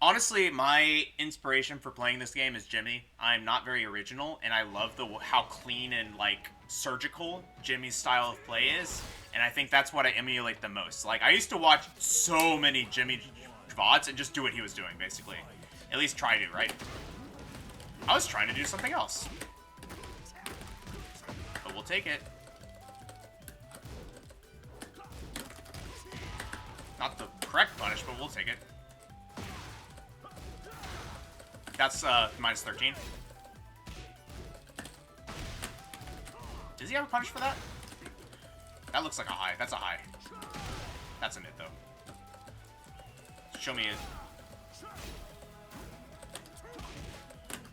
Honestly, my inspiration for playing this game is Jimmy. I'm not very original, and I love how clean and, like, surgical Jimmy's style of play is. And I think that's what I emulate the most. Like, I used to watch so many Jimmy VODs and just do what he was doing, basically. At least try to, right? I was trying to do something else. But we'll take it. Not the correct punish, but we'll take it. That's minus 13. Does he have a punish for that? That looks like a high. That's a high. That's a mid, though. Show me it.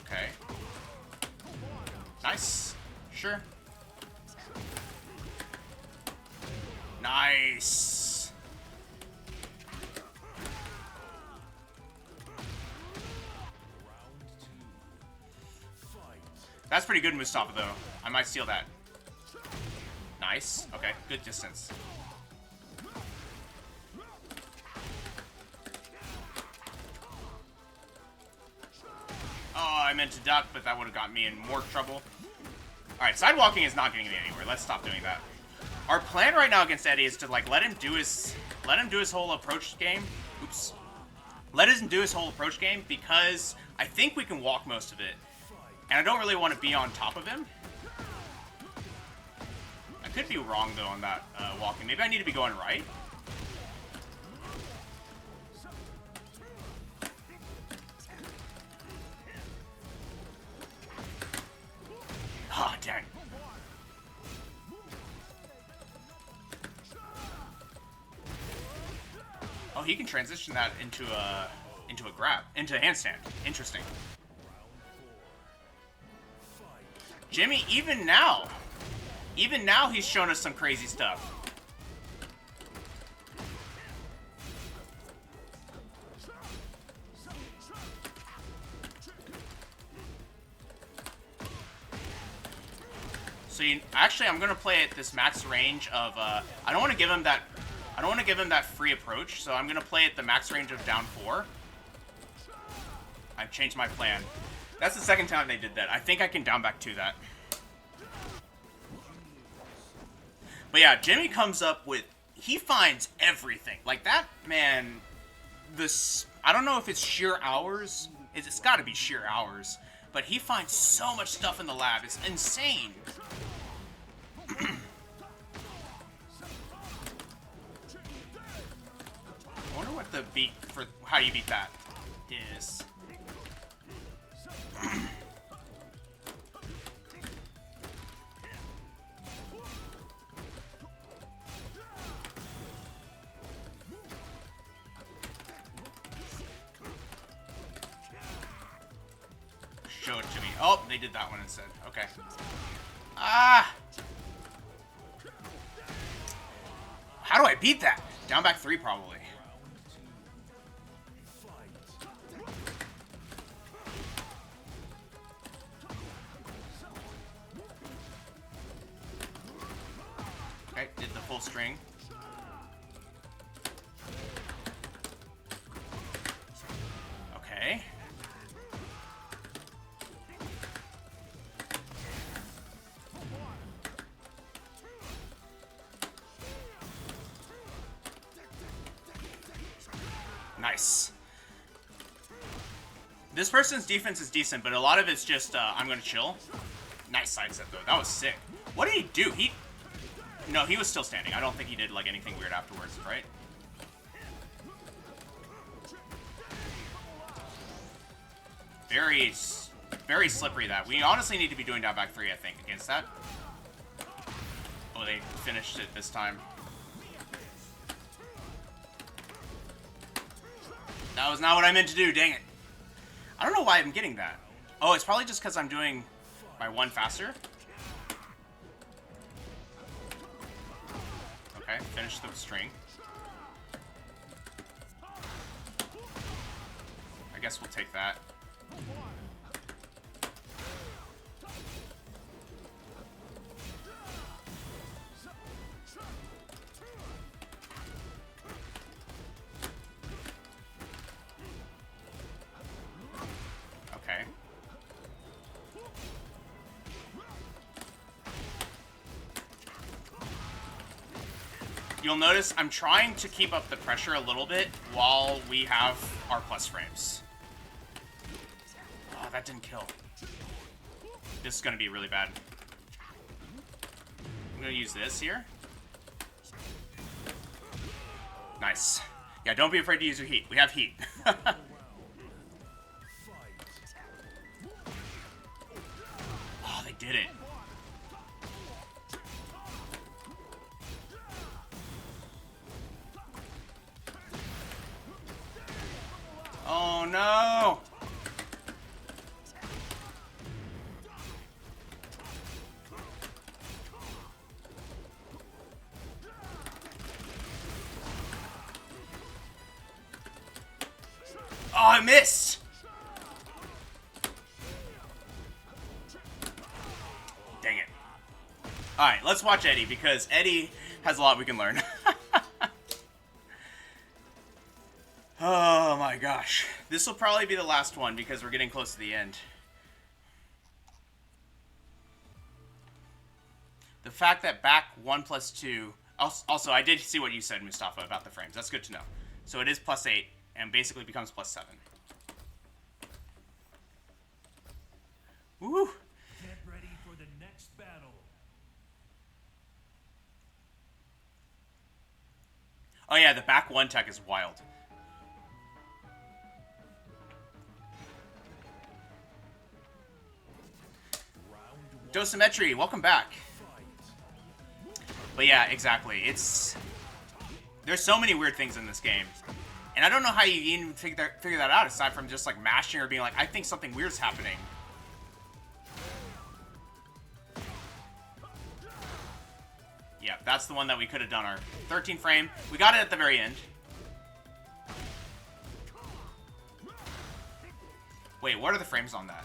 Okay. Nice. Sure. Nice. That's pretty good, Mustafa, though. I might steal that. Nice. Okay, good distance. Oh, I meant to duck, but that would have got me in more trouble. Alright, sidewalking is not getting me anywhere. Let's stop doing that. Our plan right now against Eddie is to, like, let him do his whole approach game. Oops. Let him do his whole approach game because I think we can walk most of it. And I don't really want to be on top of him. I could be wrong, though, on that walking. Maybe I need to be going right. Ah, oh, dang. Oh, he can transition that into a grab, into a handstand. Interesting. Jimmy, even now he's shown us some crazy stuff. So actually, I'm gonna play at this max range of. I don't want to give him that. I don't want to give him that free approach. So I'm gonna play at the max range of down 4. I've changed my plan. That's the second time they did that. I think I can down back to that. But yeah, Jimmy comes up with... He finds everything. Like, that man... I don't know if it's sheer hours. It's got to be sheer hours. But he finds so much stuff in the lab. It's insane. I wonder what the beat for how you beat that is. Show it to me. Oh, they did that one instead. Okay. Ah! How do I beat that? Down back 3, probably. Okay, did the full string. Okay. Nice. This person's defense is decent, but a lot of it's just, I'm gonna chill. Nice sidestep, though. That was sick. What did he do? No, he was still standing. I don't think he did, like, anything weird afterwards, right? Very, very slippery, that. We honestly need to be doing down back 3, I think, against that. Oh, they finished it this time. That was not what I meant to do, dang it. I don't know why I'm getting that. Oh, it's probably just because I'm doing my 1 faster. Okay, finish the string. I guess we'll take that. Okay. You'll notice I'm trying to keep up the pressure a little bit while we have our plus frames. Oh, that didn't kill. This is going to be really bad. I'm going to use this here. Nice. Yeah, don't be afraid to use your heat. We have heat. Oh, they did it. Oh, no. Oh, I missed. Dang it. All right, let's watch Eddie because Eddie has a lot we can learn. Oh my gosh. This will probably be the last one because we're getting close to the end. The fact that back 1 plus 2... Also, I did see what you said, Mustafa, about the frames. That's good to know. So it is plus 8 and basically becomes plus 7. Woo! Get ready for the next battle. Oh yeah, the back 1 tech is wild. Dosimetry, welcome back. But yeah, exactly. There's so many weird things in this game. And I don't know how you even figure that out aside from just like mashing or being like, I think something weird's happening. Yeah, that's the one that we could have done our 13 frame. We got it at the very end. Wait, what are the frames on that?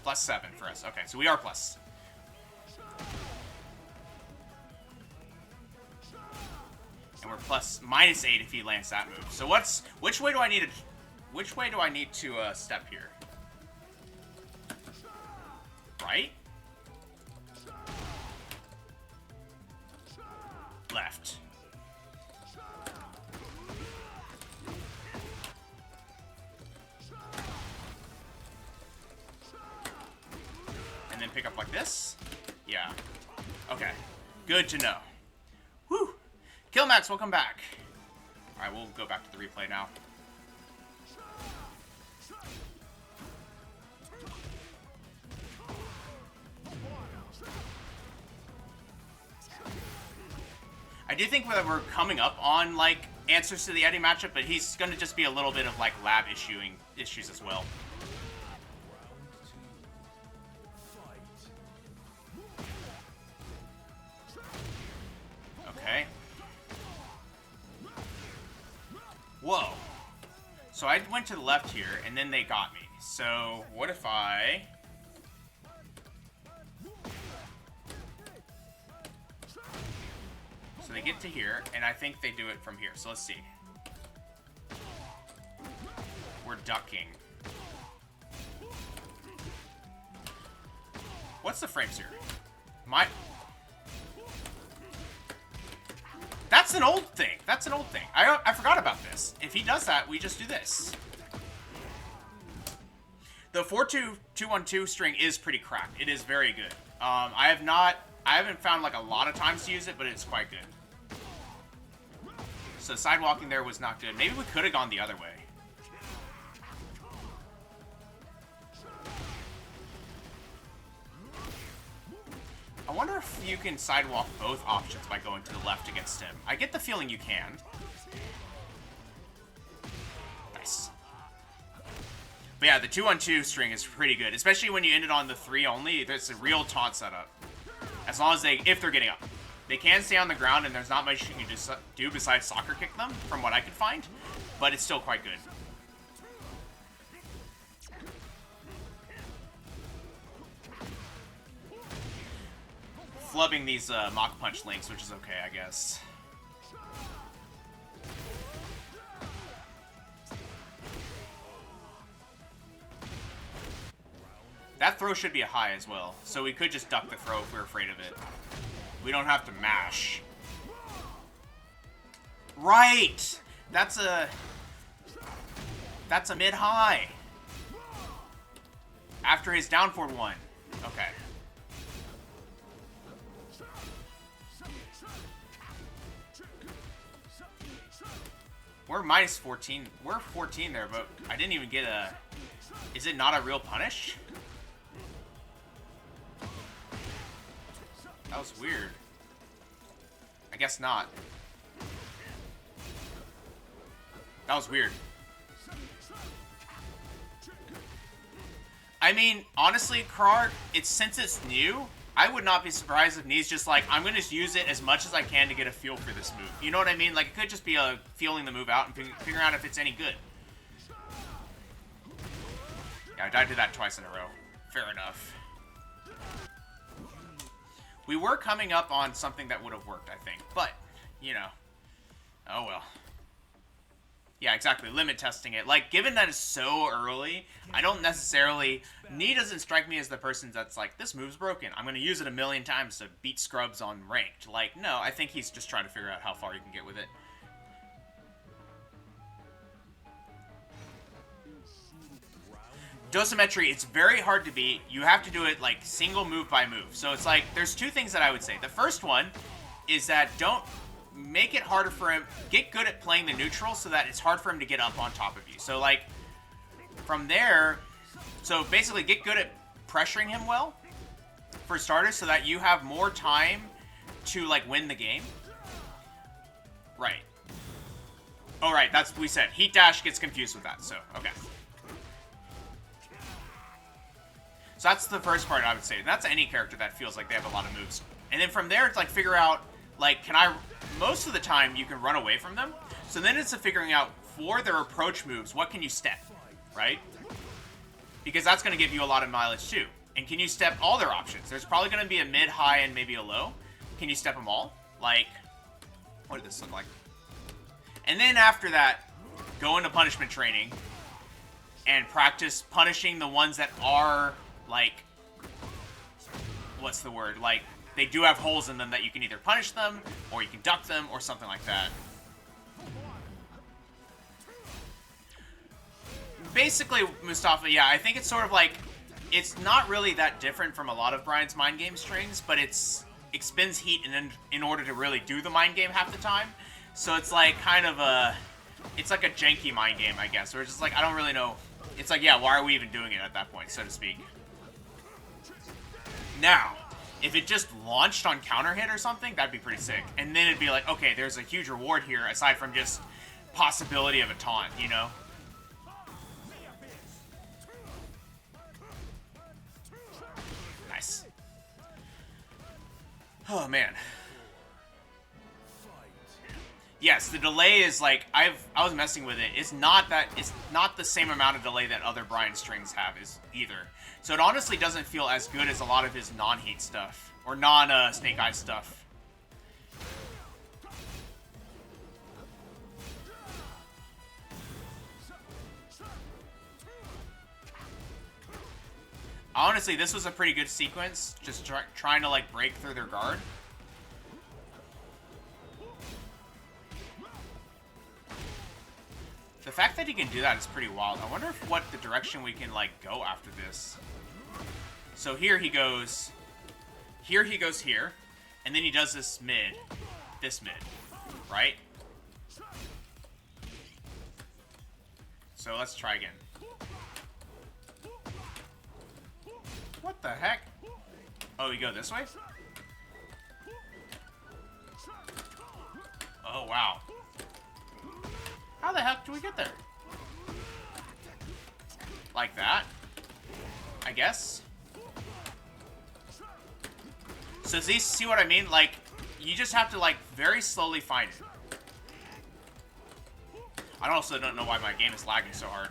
Plus 7 for us. Okay, so we are plus. And we're plus minus 8 if he lands that move. So which way do I need to step here? Right? Left. And then pick up like this? Yeah. Okay. Good to know. Whew. Killmax, welcome back. Alright, we'll go back to the replay now. do think that we're coming up on, like, answers to the Eddie matchup, but he's going to just be a little bit of, like, lab issues as well. Okay. Whoa. So I went to the left here, and then they got me. So what if I... So they get to here, and I think they do it from here. So let's see. We're ducking. What's the frames here? That's an old thing. That's an old thing. I forgot about this. If he does that, we just do this. The 4-2-2-1-2 string is pretty cracked. It is very good. I haven't found like a lot of times to use it, but it's quite good. So sidewalking there was not good. Maybe we could have gone the other way. I wonder if you can sidewalk both options by going to the left against him. I get the feeling you can. Nice. But yeah, the 2-on-2 string is pretty good, especially when you end it on the 3 only. There's a real taunt setup. As long as if they're getting up. They can stay on the ground, and there's not much you can do besides soccer kick them, from what I could find. But it's still quite good. Flubbing these Mach Punch links, which is okay, I guess. That throw should be a high as well, so we could just duck the throw if we're afraid of it. We don't have to mash. Right! That's a mid-high. After his down forward one. Okay. We're minus 14. We're 14 there, but I didn't even get a... Is it not a real punish? That was weird. I guess not. That was weird. I mean, honestly, Krark, since it's new, I would not be surprised if Knee's just like, I'm going to use it as much as I can to get a feel for this move. You know what I mean? Like, it could just be feeling the move out and figuring out if it's any good. Yeah, I died to that twice in a row. Fair enough. We were coming up on something that would have worked, I think. But, you know. Oh, well. Yeah, exactly. Limit testing it. Like, given that it's so early, I don't necessarily... Knee doesn't strike me as the person that's like, this move's broken. I'm going to use it a million times to beat scrubs on ranked. Like, no, I think he's just trying to figure out how far you can get with it. Dosimetry, it's very hard to beat. You have to do it, like, single move by move. So it's like, there's two things that I would say. The first one is that don't make it harder for him. Get good at playing the neutral so that it's hard for him to get up on top of you. So, like, from there... So, basically, get good at pressuring him well, for starters, so that you have more time to, like, win the game. Right. Oh, right, that's what we said. Heat Dash gets confused with that, so, okay. So that's the first part I would say. And that's any character that feels like they have a lot of moves. And then from there, it's like figure out, like, most of the time you can run away from them. So then it's a figuring out for their approach moves, what can you step, right? Because that's going to give you a lot of mileage too. And can you step all their options? There's probably going to be a mid, high, and maybe a low. Can you step them all? Like, what did this look like? And then after that, go into punishment training and practice punishing the ones that are... like, what's the word? Like, they do have holes in them that you can either punish them, or you can duck them, or something like that. Basically, Mustafa, yeah, I think it's sort of like, it's not really that different from a lot of Bryan's mind game strings, but it expends heat in order to really do the mind game half the time. So it's like kind of it's like a janky mind game, I guess, where it's just like, I don't really know. It's like, yeah, why are we even doing it at that point, so to speak? Now, If it just launched on counter hit or something, that'd be pretty sick. And then it'd be like, okay, there's a huge reward here aside from just possibility of a taunt, you know? Nice. Oh, man. Yes, the delay is like I was messing with it. It's not the same amount of delay that other Bryan strings have either. So it honestly doesn't feel as good as a lot of his non-heat stuff or non-Snake Eyes stuff. Honestly, this was a pretty good sequence, just trying to like break through their guard. The fact that he can do that is pretty wild. I wonder what the direction we can, like, go after this. So here he goes. Here he goes here. And then he does this mid. This mid. Right? So let's try again. What the heck? Oh, you go this way? Oh, wow. How the heck do we get there? Like that? I guess? So see what I mean? Like, you just have to, like, very slowly find it. I also don't know why my game is lagging so hard.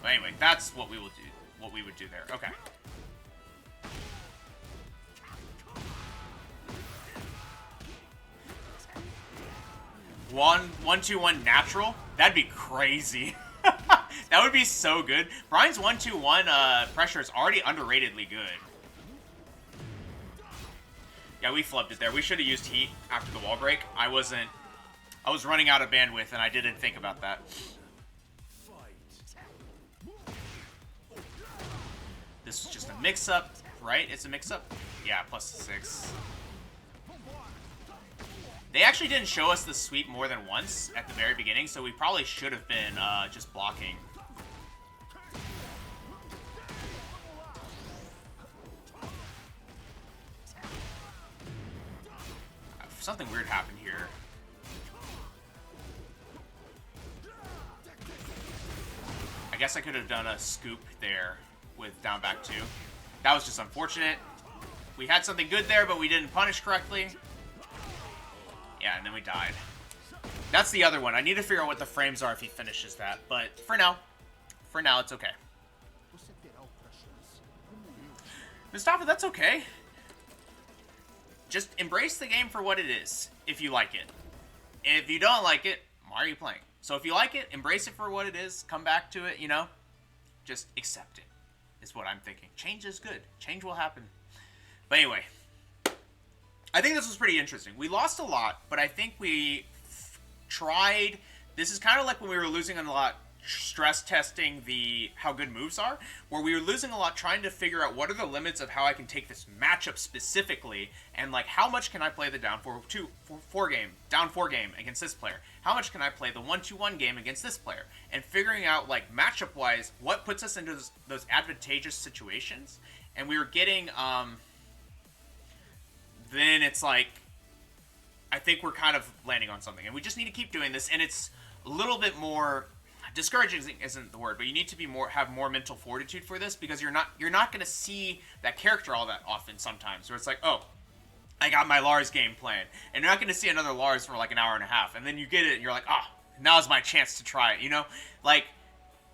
But anyway, that's what we will do. What we would do there. Okay. One, 2-1 natural? That'd be crazy. That would be so good. Bryan's 1-2-1 pressure is already underratedly good. Yeah, we flubbed it there. We should have used heat after the wall break. I was running out of bandwidth and I didn't think about that. This is just a mix-up, right? It's a mix-up? Yeah, +6. They actually didn't show us the sweep more than once at the very beginning, so we probably should have been just blocking. Something weird happened here. I guess I could have done a scoop there with down back 2. That was just unfortunate. We had something good there, but we didn't punish correctly. Yeah, and then we died. That's the other one. I need to figure out what the frames are if he finishes that. But for now, it's okay. Mustafa, that's okay. Just embrace the game for what it is, if you like it. If you don't like it, why are you playing? So if you like it, embrace it for what it is. Come back to it, you know? Just accept it, is what I'm thinking. Change is good. Change will happen. But anyway, I think this was pretty interesting. We lost a lot, but I think we tried. This is kind of like when we were losing a lot, stress testing how good moves are, where we were losing a lot trying to figure out what are the limits of how I can take this matchup specifically, and like how much can I play the down 4 game against this player? How much can I play the 1-2-1 game against this player? And figuring out like matchup wise what puts us into those advantageous situations. And we were getting then it's like, I think we're kind of landing on something. And we just need to keep doing this. And it's a little bit more, discouraging isn't the word, but you need to be have more mental fortitude for this, because you're not going to see that character all that often sometimes. Where it's like, oh, I got my Lars game plan. And you're not going to see another Lars for like an hour and a half. And then you get it and you're like, ah, now's my chance to try it, you know? Like,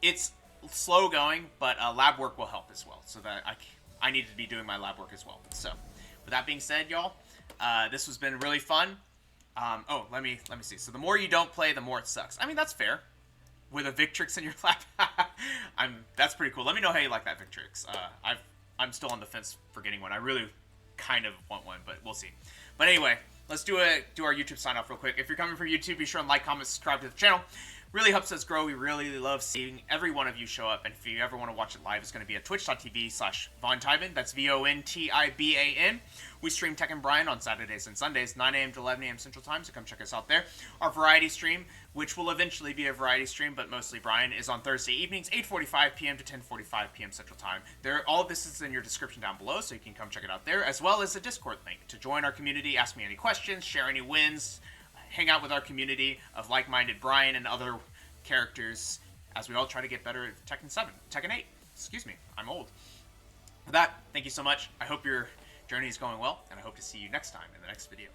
it's slow going, but lab work will help as well. So that I need to be doing my lab work as well. So, with that being said, y'all, this has been really fun. Oh, let me see. So the more you don't play, the more it sucks. I mean, that's fair. With a Victrix in your lap, that's pretty cool. Let me know how you like that Victrix. I'm still on the fence for getting one. I really kind of want one, but we'll see. But anyway, let's do our YouTube sign off real quick. If you're coming from YouTube, be sure and like, comment, subscribe to the channel. Really helps us grow. We really love seeing every one of you show up. And if you ever want to watch it live, it's going to be at twitch.tv/VonTiban. That's VONTIBAN. We stream Tekken Bryan on Saturdays and Sundays, 9 a.m. to 11 a.m. Central Time, so come check us out there. Our variety stream, which will eventually be a variety stream, but mostly Bryan, is on Thursday evenings, 8:45 p.m. to 10:45 p.m. Central Time. All of this is in your description down below, so you can come check it out there, as well as a Discord link to join our community, ask me any questions, share any wins, hang out with our community of like-minded Bryan and other characters as we all try to get better at Tekken 8. Excuse me, I'm old. With that, thank you so much. I hope your journey is going well, and I hope to see you next time in the next video.